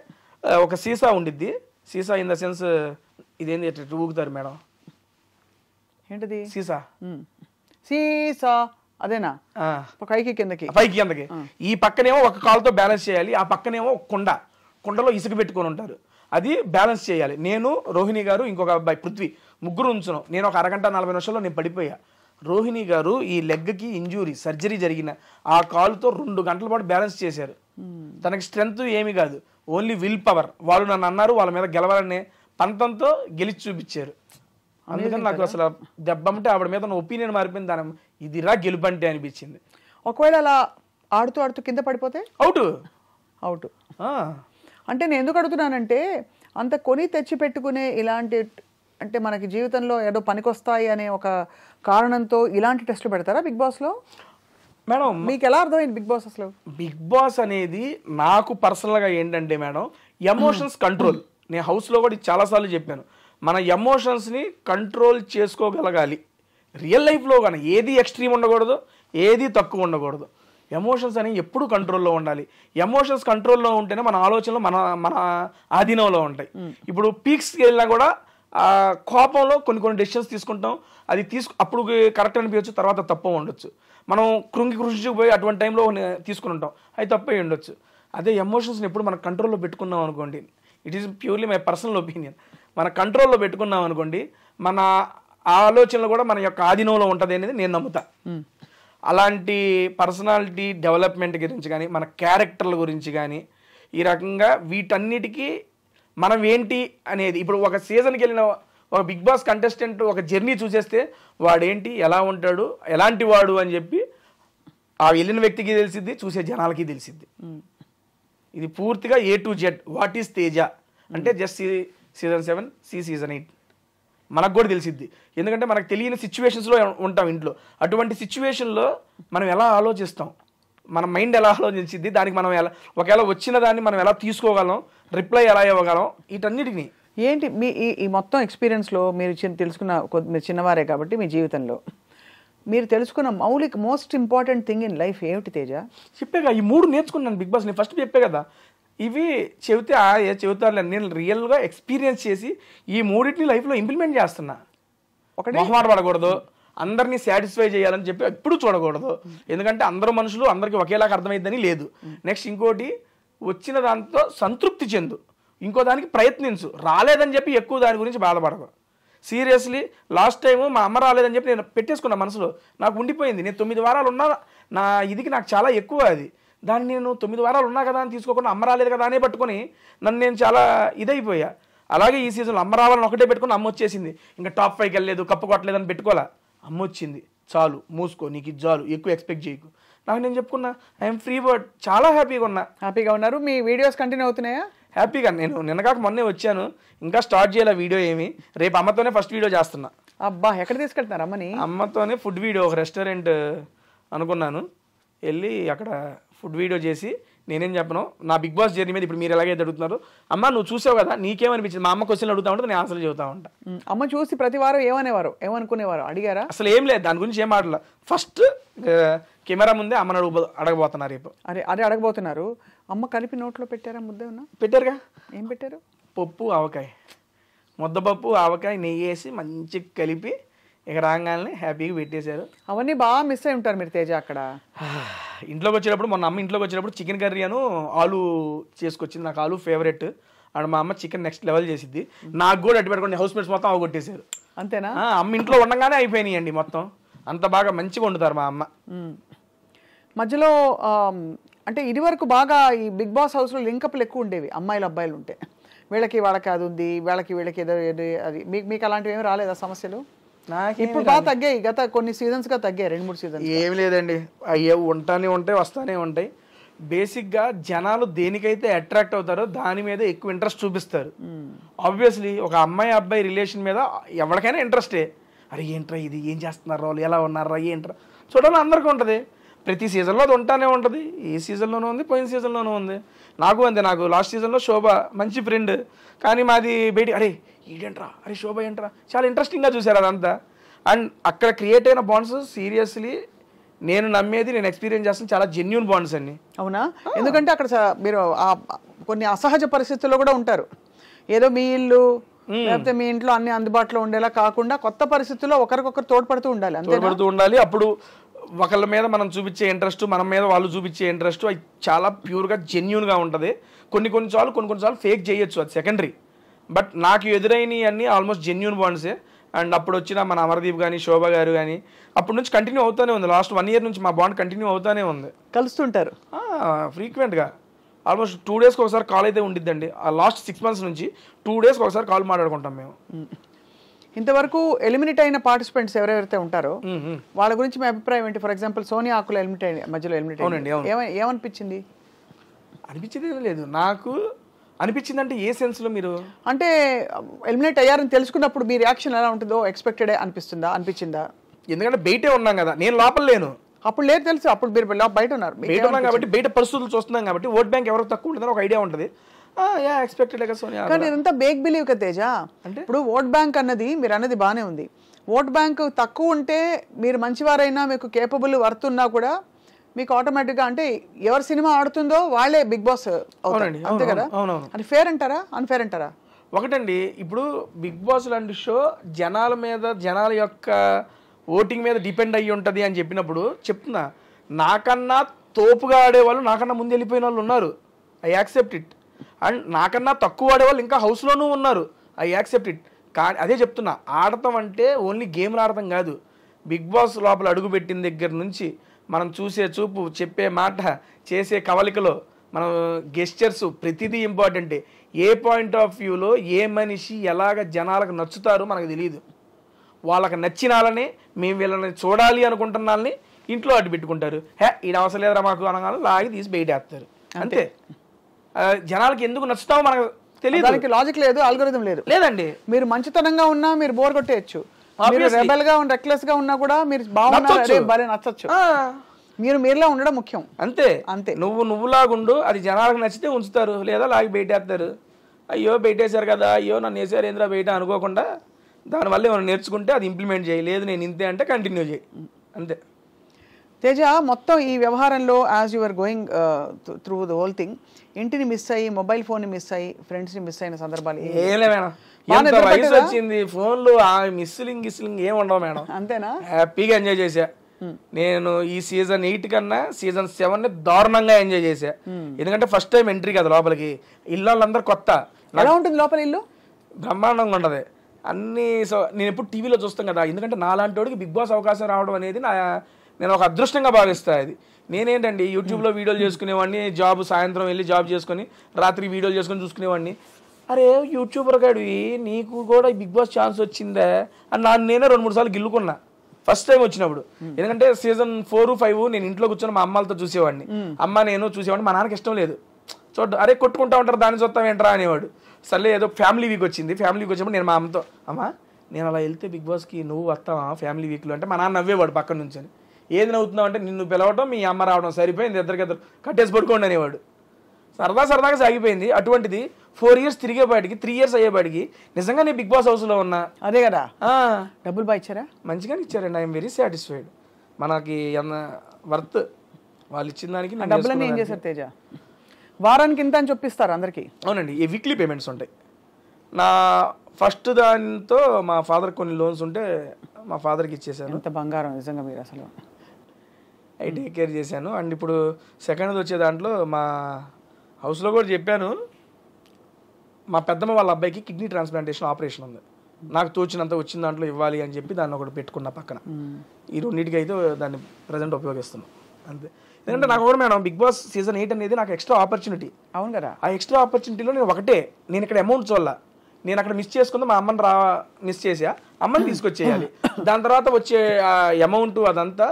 ఒక సీసా ఉండిద్ది, సీసా ఇన్ ద సెన్స్ ఇదేంటి ఎట్లా ఊగుతారు మేడం, ఏంటిది సీసా? సీసా అదేనా? పైకి కిందకి ఈ పక్కనేమో ఒక కాల్తో బ్యాలెన్స్ చేయాలి, ఆ పక్కనేమో కుండలో ఇసుక పెట్టుకొని ఉంటారు, అది బ్యాలెన్స్ చేయాలి. నేను, రోహిణి గారు, ఇంకొక అబ్బాయి పృథ్వీ, ముగ్గురు ఉంచును. నేను ఒక అరగంట 40 నిమిషాల్లో నేను పడిపోయా. రోహిణి గారు ఈ లెగ్కి ఇంజూరీ సర్జరీ జరిగిన ఆ కాలుతో 2 గంటల పాటు బ్యాలెన్స్ చేశారు. తనకి స్ట్రెంగ్త్ ఏమీ కాదు, ఓన్లీ విల్ పవర్. వాళ్ళు నన్ను అన్నారు వాళ్ళ మీద గెలవాలనే పంతంతో గెలిచి చూపించారు. అందుకని నాకు అసలు దెబ్బంటే ఆవిడ మీద నా ఒపీనియన్ మారిపోయింది. దాని ఇదిరా గెలుపంటే అనిపించింది. ఒకవేళ అలా ఆడుతూ కింద పడిపోతే అవుట్. అంటే నేను ఎందుకు అడుగుతున్నానంటే అంత కొని తెచ్చి పెట్టుకునే ఇలాంటి అంటే మనకి జీవితంలో ఏదో పనికొస్తాయి అనే ఒక కారణంతో ఇలాంటి టెస్టులు పెడతారా బిగ్ బాస్లో? మేడం మీకు ఎలా అర్థమైంది బిగ్ బాస్ అసలు? బిగ్ బాస్ అనేది నాకు పర్సనల్గా ఏంటంటే మేడం ఎమోషన్స్ కంట్రోల్. నేను హౌస్లో కూడా చాలాసార్లు చెప్పాను, మన ఎమోషన్స్ని కంట్రోల్ చేసుకోగలగాలి. రియల్ లైఫ్లో కానీ ఏది ఎక్స్ట్రీమ్ ఉండకూడదు, ఏది తక్కువ ఉండకూడదు. ఎమోషన్స్ అనేవి ఎప్పుడు కంట్రోల్లో ఉండాలి. ఎమోషన్స్ కంట్రోల్లో ఉంటేనే మన ఆలోచనలు మన ఆధీనంలో ఉంటాయి. ఇప్పుడు పీక్స్కి వెళ్ళినా కూడా కోపంలో కొన్ని డెసిషన్స్ తీసుకుంటాం, అది అప్పుడు కరెక్ట్ అనిపించచ్చు, తర్వాత తప్పు ఉండొచ్చు. మనం కృంగిపోయి అటువంటి టైంలో తీసుకుని ఉంటాం, అది తప్పే ఉండొచ్చు. అదే ఎమోషన్స్ని ఎప్పుడు మనం కంట్రోల్లో పెట్టుకున్నాం అనుకోండి, it is purely my personal opinion, మన కంట్రోల్లో పెట్టుకున్నాం అనుకోండి మన ఆలోచనలు కూడా మన యొక్క ఆధీనంలో ఉంటుంది అనేది నేను నమ్ముతా. అలాంటి పర్సనాలిటీ డెవలప్మెంట్ గురించి కానీ మన క్యారెక్టర్ల గురించి కానీ ఈ రకంగా వీటన్నిటికీ మనం ఏంటి అనేది ఇప్పుడు ఒక సీజన్కి వెళ్ళిన ఒక బిగ్ బాస్ కంటెస్టెంట్ ఒక జర్నీ చూసేస్తే వాడేంటి, ఎలా ఉంటాడు, ఎలాంటి వాడు అని చెప్పి ఆ వెళ్ళిన వ్యక్తికి తెలిసిద్ది, చూసే జనాలకి తెలిసిద్ది. ఇది పూర్తిగా A to Z. What is Teja అంటే జస్ట్ సీజన్ 7 సీజన్ 8 మనకు కూడా తెలిసిద్ది. ఎందుకంటే మనకు తెలియని సిచ్యువేషన్స్లో ఉంటాం ఇంట్లో. అటువంటి సిచ్యువేషన్లో మనం ఎలా ఆలోచిస్తాం, మన మైండ్ ఎలా ఆలోచించిద్ది, దానికి మనం ఎలా ఒకవేళ వచ్చిన దాన్ని మనం ఎలా తీసుకోగలం, రిప్లై ఎలా ఇవ్వగలం, వీటన్నిటిని. ఏంటి మీ ఈ మొత్తం ఎక్స్పీరియన్స్లో మీరు తెలుసుకున్న మీరు చిన్నవారే కాబట్టి మీ జీవితంలో మీరు తెలుసుకున్న most important thing in life ఏమిటి తేజ? చెప్పాగా ఈ 3 నేర్చుకున్నాను బిగ్ బాస్. నేను ఫస్ట్ చెప్పే కదా, ఇవి చెబితే చెబుతారులే, నేను రియల్గా ఎక్స్పీరియన్స్ చేసి ఈ 3టిని లైఫ్లో ఇంప్లిమెంట్ చేస్తున్నా. ఒకటి మొహమాట పడకూడదు, అందరినీ సాటిస్ఫై చేయాలని చెప్పి ఎప్పుడు చూడకూడదు. ఎందుకంటే అందరూ మనుషులు, అందరికీ ఒకేలాగా అర్థమైందని లేదు. నెక్స్ట్ ఇంకోటి, వచ్చిన దాంతో సంతృప్తి చెందు, ఇంకో దానికి ప్రయత్నించు. రాలేదని చెప్పి ఎక్కువ దాని గురించి బాధపడకు. సీరియస్లీ లాస్ట్ టైము మా అమ్మ రాలేదని చెప్పి నేను పెట్టేసుకున్నా మనసులో, నాకు ఉండిపోయింది. నేను 9 వారాలు ఉన్నా, నా ఇదికి నాకు చాలా ఎక్కువ అది. దాన్ని నేను 9 వారాలు ఉన్నా కదా అని తీసుకోకుండా అమ్మ రాలేదు కదా అనే పట్టుకొని నన్ను నేను చాలా ఇదైపోయా. అలాగే ఈ సీజన్లో అమ్మ రావాలని ఒకటే పెట్టుకుని అమ్మ వచ్చేసింది. ఇంకా టాప్ 5కి వెళ్ళలేదు, కప్పు కొట్టలేదని పెట్టుకోవాలా, అమ్మ వచ్చింది చాలు, మూసుకో, నీకు ఇది చాలు, ఎక్కువ ఎక్స్పెక్ట్ చేయకు. నాకు నేను చెప్పుకున్నా ఐఎమ్ ఫ్రీ బర్డ్, చాలా హ్యాపీగా ఉన్నా. హ్యాపీగా ఉన్నారు? మీ వీడియోస్ కంటిన్యూ అవుతున్నాయా? హ్యాపీగా. నేను నిన్నగాక మొన్నే వచ్చాను, ఇంకా స్టార్ట్ చేయాలి వీడియో ఏమి. రేపు అమ్మతోనే ఫస్ట్ వీడియో చేస్తున్నా. అబ్బా, ఎక్కడ తీసుకెళ్తున్నారు అమ్మని? అమ్మతోనే ఫుడ్ వీడియో, ఒక రెస్టారెంట్ అనుకున్నాను, వెళ్ళి అక్కడ ఫుడ్ వీడియో చేసి నేనేం చెప్పను, నా బిగ్ బాస్ జర్నీ మీద ఇప్పుడు మీరు ఎలాగైతే అడుగుతున్నారు, అమ్మ నువ్వు చూసావు కదా నీకేమనిపించింది, మా అమ్మ క్వశ్చన్లు అడుగుతా ఉంటే నేను ఆన్సర్ చెబుతా ఉంటా. అమ్మ చూసి ప్రతి వారం ఏమనుకునేవారు, అడిగారా? అసలు ఏం లేదు, దాని గురించి ఏం మాటలా. ఫస్ట్ కెమెరా ముందే అమ్మని అడగబోతున్నారు రేపు. అదే అడగబోతున్నారు. అమ్మ కలిపి నోట్లో పెట్టారా ముద్ద? పెట్టారుగా. ఏం పెట్టారు? పప్పు ఆవకాయ, ముద్దపప్పు ఆవకాయ నెయ్యి వేసి మంచిగా కలిపి ఇక రాగానే హ్యాపీగా పెట్టేశారు. అవన్నీ బాగా మిస్ అయి ఉంటారు మీరు తేజ అక్కడ. ఇంట్లోకి వచ్చేటప్పుడు, మొన్న అమ్మ ఇంట్లోకి వచ్చేటప్పుడు చికెన్ కర్రీ అను ఆలు చేసుకొచ్చింది. నాకు ఆలు ఫేవరెట్. అండ్ మా అమ్మ చికెన్ నెక్స్ట్ లెవెల్ చేసిద్ది. నాకు కూడా అటు పెట్టుకోండి, హౌస్ మేట్స్ మొత్తం అవగొట్టేశారు. అంతేనా? అమ్మ ఇంట్లో ఉండగానే అయిపోయినాయి అండి మొత్తం. అంత బాగా మంచిగా వండుతారు మా అమ్మ. మధ్యలో అంటే ఇది వరకు బాగా ఈ బిగ్ బాస్ హౌస్లో లింకప్లు ఎక్కువ ఉండేవి, అమ్మాయిలు అబ్బాయిలు ఉంటే. వీళ్ళకి వాళ్ళకి అది ఉంది, వీళ్ళకి ఏదో అది. మీకు అలాంటివి ఏమి రాలేదా సమస్యలు? ఇప్పుడు బాగా తగ్గాయి, గత కొన్ని సీజన్స్గా తగ్గాయి, 2-3 సీజన్స్. ఏమి లేదండి, అయ్యే ఉంటానే ఉంటాయి, వస్తానే ఉంటాయి. బేసిక్గా జనాలు దేనికైతే అట్రాక్ట్ అవుతారో దాని మీద ఎక్కువ ఇంట్రెస్ట్ చూపిస్తారు. ఆబ్వియస్లీ ఒక అమ్మాయి అబ్బాయి రిలేషన్ మీద ఎవరికైనా ఇంట్రెస్టే. అరే ఏంట్రా ఇది, ఏం చేస్తున్నారు వాళ్ళు, ఎలా ఉన్నారా, ఏంట్రా చూడాలి అందరికీ ఉంటుంది. ప్రతి సీజన్లో అది ఉంటానే ఉంటుంది. ఈ సీజన్లోనూ ఉంది, పోయిన సీజన్లోనూ ఉంది. నాకు అంతే. నాకు లాస్ట్ సీజన్లో శోభ మంచి ఫ్రెండ్, కానీ మాది బయట అరే ఏంట్రా, అరే శోభ ఏంట్రా, చాలా ఇంట్రెస్టింగ్గా చూశారు అదంతా. అండ్ అక్కడ క్రియేట్ అయిన బాండ్స్ సీరియస్లీ నేను నమ్మేది, నేను ఎక్స్పీరియన్స్ చేస్తాను, చాలా జెన్యూన్ బాండ్స్ అన్ని. అవునా? ఎందుకంటే అక్కడ మీరు కొన్ని అసహజ పరిస్థితుల్లో కూడా ఉంటారు. ఏదో మీ ఇల్లు లేకపోతే మీ ఇంట్లో అన్ని అందుబాటులో ఉండేలా కాకుండా కొత్త పరిస్థితుల్లో ఒకరికొకరు తోడ్పడుతూ ఉండాలి. అప్పుడు ఒకళ్ళ మీద మనం చూపించే ఇంట్రెస్ట్, మన మీద వాళ్ళు చూపించే ఇంట్రెస్ట్, అది చాలా ప్యూర్గా జెన్యూన్గా ఉంటుంది. కొన్నిసార్లు ఫేక్ చేయొచ్చు, అది సెకండరీ. బట్ నాకు ఎదురైనవి అన్నీ ఆల్మోస్ట్ జెన్యూన్ బాండ్సే. అండ్ అప్పుడు వచ్చిన మన అమర్దీప్ కానీ శోభ గారు కానీ అప్పటి నుంచి కంటిన్యూ అవుతూనే ఉంది. లాస్ట్ 1 year నుంచి మా బాండ్ కంటిన్యూ అవుతూనే ఉంది. కలుస్తుంటారు ఫ్రీక్వెంట్గా. ఆల్మోస్ట్ 2 daysకి ఒకసారి కాల్ అయితే ఉండిద్దండి. ఆ లాస్ట్ 6 months నుంచి 2 daysకి ఒకసారి కాల్ మాట్లాడుకుంటాం మేము. ఇంతవరకు ఎలిమినేట్ అయిన పార్టిసిపెంట్స్ ఎవరెవరైతే ఉంటారో వాళ్ళ గురించి మీ అభిప్రాయం ఏంటి? ఫర్ ఎగ్జాంపుల్ సోనియా ఆకుల మధ్యలో ఎలిమినేట్ ఏమనిపించింది? అనిపించింది ఏం లేదు నాకు. అనిపించింది అంటే ఏ సెన్స్లో? మీరు అంటే ఎలిమినేట్ అయ్యారని తెలుసుకున్నప్పుడు మీ రియాక్షన్ ఎలా ఉంటుందో ఎక్స్పెక్టెడ్ అనిపించిందా? ఎందుకంటే బయటే ఉన్నాం కదా, నేను లోపల లేను. అప్పుడు లేదు తెలుసు, అప్పుడు మీరు బయట ఉన్నారు. బయట ఉన్నాం కాబట్టి బయట పరిస్థితులు చూస్తున్నాం కాబట్టి ఓట్ బ్యాంక్ ఎవరికి తక్కువ ఉంటుందని ఒక ఐడియా ఉంటుంది. కానీ ఇదంతా బేక్ బిలీవ్ కదా తేజ. అంటే ఇప్పుడు ఓట్ బ్యాంక్ అన్నది మీరు అన్నది బాగానే ఉంది. ఓట్ బ్యాంక్ తక్కువ ఉంటే మీరు మంచివారైనా మీకు కేపబుల్ వర్త్ ఉన్నా కూడా మీకు ఆటోమేటిక్గా అంటే ఎవరి సినిమా ఆడుతుందో వాళ్ళే బిగ్ బాస్ అవుతారండి, అంతే కదా? అది ఫేర్ అంటారా, అన్ఫేర్ అంటారా? ఒకటండి, ఇప్పుడు బిగ్ బాస్ లాంటి షో జనాల మీద, జనాల యొక్క ఓటింగ్ మీద డిపెండ్ అయ్యి ఉంటుంది అని చెప్పినప్పుడు చెప్తున్నా, నాకన్నా తోపుగా ఆడేవాళ్ళు నాకన్నా ముందు వెళ్ళిపోయిన వాళ్ళు ఉన్నారు. I accept it. అండ్ నాకన్నా తక్కువ ఆడేవాళ్ళు ఇంకా హౌస్లోనూ ఉన్నారు. I accept it. కానీ అదే చెప్తున్నా, ఆడటం అంటే ఓన్లీ గేమ్లు ఆడటం కాదు. బిగ్ బాస్ లోపల అడుగుపెట్టిన దగ్గర నుంచి మనం చూసే చూపు, చెప్పే మాట, చేసే కవలికలో మనం గెస్చర్స్ ప్రతిదీ ఇంపార్టెంటే. ఏ పాయింట్ ఆఫ్ వ్యూలో ఏ మనిషి ఎలాగ జనాలకు నచ్చుతారో మనకు తెలియదు. వాళ్ళకి నచ్చినాలని మేము వీళ్ళని చూడాలి అనుకుంటున్నాళ్ళని ఇంట్లో అడ్డు పెట్టుకుంటారు. ఇది అవసరం లేదురా మాకు అనగానే లాగి తీసి బయటేస్తారు, అంతే. జనాలకి ఎందుకు నచ్చుతామో మనకు తెలియదు. దానికి లాజిక్ లేదు, ఆల్గోరిథం లేదు. లేదండి. మీరు మంచితనంగా ఉన్నా మీరు బోర్ కొట్టేయచ్చు, మీరు రెబల్ గా రెక్లెస్ గా ఉన్నా కూడా మీరు బాగున్నారు భలే నచ్చచ్చు. మీరులా ఉండడం ముఖ్యం. అంతే అంతే. నువ్వులాగుండు, అది జనాలకు నచ్చితే ఉంచుతారు, లేదా లాగి బయటేస్తారు. అయ్యో బయటేశారు కదా, అయ్యో నన్ను వేసారు ఏంద్రా బయట అనుకోకుండా దానివల్ల ఏమైనా నేర్చుకుంటే అది ఇంప్లిమెంట్ చేయి, లేదు నేను ఇంతే అంటే కంటిన్యూ చేయి, అంతే. తేజ, మొత్తం ఈ వ్యవహారంలో as your going through the whole thing, ఇంటిని మిస్ అయ్యి, మొబైల్ ఫోన్ ని మిస్ అయ్యి, ఫ్రెండ్స్ ని మిస్ అయిన సందర్భాలు ఏలే మేడం. ఎంత వయసు వచ్చింది, ఫోన్లు మిస్లింగ్ ఏం ఉండవు మేడం. అంతేనా? హ్యాపీగా ఎంజాయ్ చేశా నేను. ఈ సీజన్ 8 కన్నా సీజన్ 7 దారుణంగా ఎంజాయ్ చేశా. ఎందుకంటే ఫస్ట్ టైం ఎంట్రీ కదా లోపలికి, ఇళ్ళందరూ కొత్త. ఎలా ఉంటుంది లోపల ఇల్లు? బ్రహ్మాండంగా ఉండదు అన్ని. నేను ఎప్పుడు టీవీలో చూస్తాం కదా, ఎందుకంటే నాలాంటి వాడికి బిగ్ బాస్ అవకాశం రావడం అనేది నేను ఒక అదృష్టంగా భావిస్తాను. అది నేనేంటండి యూట్యూబ్లో వీడియోలు చేసుకునేవాడిని, జాబ్ సాయంత్రం వెళ్ళి జాబ్ చేసుకుని రాత్రి వీడియోలు చేసుకుని చూసుకునేవాడిని. అరే యూట్యూబర్ గాడివి, నీకు కూడా బిగ్ బాస్ ఛాన్స్ వచ్చిందా అని నేనే 2-3 సార్లు గిల్లుకున్నా ఫస్ట్ టైం వచ్చినప్పుడు. ఎందుకంటే సీజన్ 4, 5 నేను ఇంట్లో కూర్చొని మా అమ్మాలతో చూసేవాడిని. అమ్మ నేను చూసేవాడిని. మా నాన్నకి ఇష్టం లేదు, చూడ అరే కొట్టుకుంటా ఉంటారు దాన్ని చూస్తాం ఏంట్రా అనేవాడు. సర్లే ఏదో ఫ్యామిలీ వీక్ వచ్చింది. ఫ్యామిలీ వీక్ వచ్చినప్పుడు నేను మా అమ్మతో, అమ్మా నేను అలా వెళ్తే బిగ్ బాస్కి నువ్వు వస్తావా ఫ్యామిలీ వీక్లో అంటే, మా నాన్న నవ్వేవాడు పక్కన నుంచి. ఏది నవ్వుతున్నావు అంటే, నిన్ను పిలవడం మీ అమ్మ రావడం సరిపోయింది, ఇద్దరు కట్టేసి పడుకోండి అనేవాడు. సరదాగా సాగిపోయింది. అటువంటిది 4 years తిరిగేపాటికి 3 years అయ్యేపాటికి నిజంగా నేను బిగ్ బాస్ హౌస్లో ఉన్నా. అదే కదా. డబ్బులు బాగా ఇచ్చారా? మంచిగానే ఇచ్చారండి. I'm very satisfied. మనకి వర్త్ వాళ్ళు ఇచ్చిన దానికి. డబ్బులన్నీ ఏం చేశారు తేజ? వారానికి ఇంత అని చెప్పిస్తారు అందరికి? అవునండి, ఈ వీక్లీ పేమెంట్స్ ఉంటాయి. నా ఫస్ట్ దానితో మా ఫాదర్ కొన్ని లోన్స్ ఉంటే మా ఫాదర్కి ఇచ్చేసాను. ఎంత బంగారం నిజంగా మీరు అసలు. అవి టేక్ కేర్ చేశాను. అండ్ ఇప్పుడు సెకండ్ వచ్చే దాంట్లో మా హౌస్లో కూడా చెప్పాను, మా పెద్దమ్మ వాళ్ళ అబ్బాయికి కిడ్నీ ట్రాన్స్ప్లాంటేషన్ ఆపరేషన్ ఉంది, నాకు తోచినంత వచ్చిన దాంట్లో ఇవ్వాలి అని చెప్పి దాన్ని ఒకటి పెట్టుకున్న పక్కన. ఈ రెండింటికి అయితే దాన్ని ప్రజెంట్ ఉపయోగిస్తున్నాను అంతే. ఎందుకంటే నాకు కూడా మేడం బిగ్ బాస్ సీజన్ 8 అనేది నాకు ఎక్స్ట్రా ఆపర్చునిటీ. అవును కదా. ఆ ఎక్స్ట్రా ఆపర్చునిటీలో నేను ఇక్కడ అమౌంట్ చూడాల, నేను అక్కడ మిస్ చేసుకుందా మా అమ్మని మిస్ చేసా, అమ్మని తీసుకొచ్చేయాలి. దాని తర్వాత వచ్చే అమౌంట్ అదంతా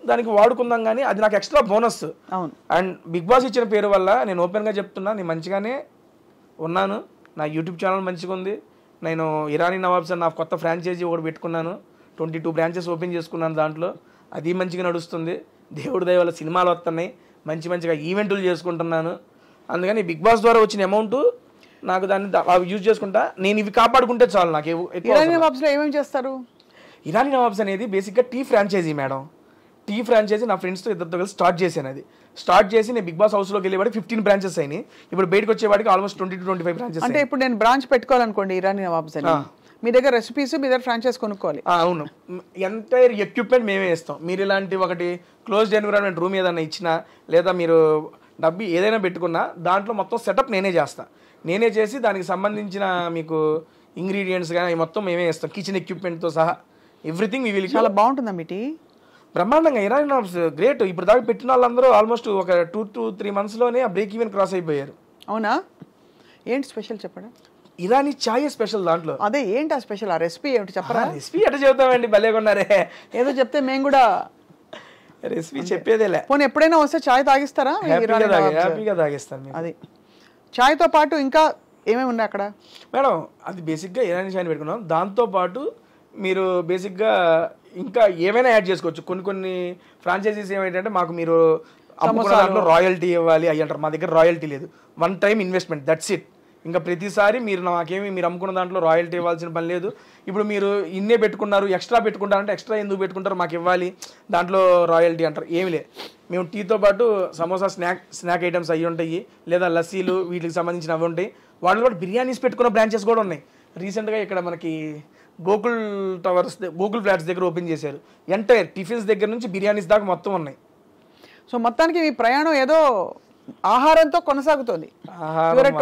దానికి వాడుకుందాం, కానీ అది నాకు ఎక్స్ట్రా బోనస్. అవును. అండ్ బిగ్ బాస్ ఇచ్చిన పేరు వల్ల నేను ఓపెన్గా చెప్తున్నా, నేను మంచిగానే ఉన్నాను. నా యూట్యూబ్ ఛానల్ మంచిగా ఉంది. నేను ఇరానీ నవాబ్స్ అని నా కొత్త ఫ్రాంచైజీ ఒకటి పెట్టుకున్నాను, 22 బ్రాంచెస్ ఓపెన్ చేసుకున్నాను. దాంట్లో అది మంచిగా నడుస్తుంది. దేవుడి దయ వల్ల సినిమాలు వస్తున్నాయి, మంచిగా ఈవెంట్లు చేసుకుంటున్నాను. అందుకని బిగ్ బాస్ ద్వారా వచ్చిన అమౌంట్ నాకు దాన్ని యూజ్ చేసుకుంటా. నేను ఇవి కాపాడుకుంటే చాలు. నాకు ఇరానీ నవాబ్స్లో ఏమేమి చేస్తారు? ఇరానీ నవాబ్స్ అనేది బేసిక్గా tea franchise madam. Tea franchise నా ఫ్రెండ్స్తో ఇద్దరితో కలిసి స్టార్ట్ చేశాను. అది స్టార్ట్ చేసి నేను బిగ్ బాస్ హౌస్లోకి వెళ్ళేవాడికి 15 బ్రాంచెస్ అయినాయి. ఇప్పుడు బయటకు వచ్చేవాడికి ఆల్మోస్ట్ 20-25 బ్రాంచెస్. అంటే ఇప్పుడు నేను బ్రాంచ్ పెట్టుకోవాలనుకోండి ఇరానీ నవాబ్స్ అని, మీ దగ్గర రెసిపీస్, మీ దగ్గర ఫ్రాంచైజ్ కొనుక్కోవాలి. అవును, ఎంటైర్ ఎక్విప్మెంట్ మేమే ఇస్తాం. మీరు ఇలాంటి ఒకటి క్లోజ్డ్ ఎన్విరాన్మెంట్ రూమ్ ఏదైనా ఇచ్చినా, లేదా మీరు డబ్బు ఏదైనా పెట్టుకున్నా దాంట్లో మొత్తం సెటప్ నేనే చేస్తాను. నేనే చేసి దానికి సంబంధించిన మీకు ఇంగ్రీడియంట్స్ కానీ మొత్తం మేమే ఇస్తాం, కిచెన్ ఎక్విప్మెంట్తో సహా ఎవ్రీథింగ్. చాలా బాగుంటుందా మీ టీ? బ్రహ్మాండంగా. Irani nawabs great. ఇప్పుడు దాకా పెట్టిన వాళ్ళందరూ ఆల్మోస్ట్ ఒక 2 to 3 monthsలోనే ఆ బ్రేక్ ఈవెన్ క్రాస్ అయిపోయారు. అవునా? ఏంటి స్పెషల్ చెప్పండి. ఇరానీ చాయ్ స్పెషల్ దాంట్లో. అదే ఏంటి ఆ స్పెషల్? ఆ రెసిపీ ఏమిటి చెప్పరా? రెసిపీ ఎట్లా చెబుతామండి, భలే కొన్నారే. ఏదో చెప్తే మేము కూడా రెసిపీ చెప్పేదేలే. పోనీ ఎప్పుడైనా వస్తే చాయ్ తాగిస్తారా? హ్యాపీగా తాగిస్తాను. అది చాయ్తో పాటు ఇంకా ఏమేమి ఉన్నాయి అక్కడ మేడం? అది బేసిక్గా ఇరానీ చాయ్ పెట్టుకున్నాం. దాంతోపాటు మీరు బేసిక్గా ఇంకా ఏమైనా యాడ్ చేసుకోవచ్చు. కొన్ని ఫ్రాంచైజీస్ ఏమైందంటే, మాకు మీరు అమ్ముకున్న దాంట్లో రాయల్టీ ఇవ్వాలి అయ్యి అంటారు. మా దగ్గర రాయల్టీ లేదు, 1 time ఇన్వెస్ట్మెంట్, దట్స్ ఇట్. ఇంకా ప్రతిసారి మీరు మీరు అమ్ముకున్న దాంట్లో రాయల్టీ ఇవ్వాల్సిన పని లేదు. ఇప్పుడు మీరు ఇన్నే పెట్టుకున్నారు, ఎక్స్ట్రా పెట్టుకుంటారంటే ఎక్స్ట్రా ఎందుకు పెట్టుకుంటారు, మాకు ఇవ్వాలి, దాంట్లో రాయల్టీ అంటారు. ఏమి లేదు. మేము టీతో పాటు సమోసా స్నాక్ ఐటమ్స్ అవి ఉంటాయి, లేదా లస్సీలు వీటికి సంబంధించిన అవి ఉంటాయి. వాళ్ళు కూడా బిర్యానీస్ పెట్టుకున్న బ్రాంచెస్ కూడా ఉన్నాయి. రీసెంట్గా ఇక్కడ మనకి గోకుల్ ఫ్లాట్స్ దగ్గర ఓపెన్ చేశారు. ఎంటైర్ టిఫిన్స్ దగ్గర నుంచి బిర్యానీస్ దాకా మొత్తం ఉన్నాయి. సో మొత్తానికి మీ ప్రయాణం ఏదో ఆహారంతో కొనసాగుతుంది.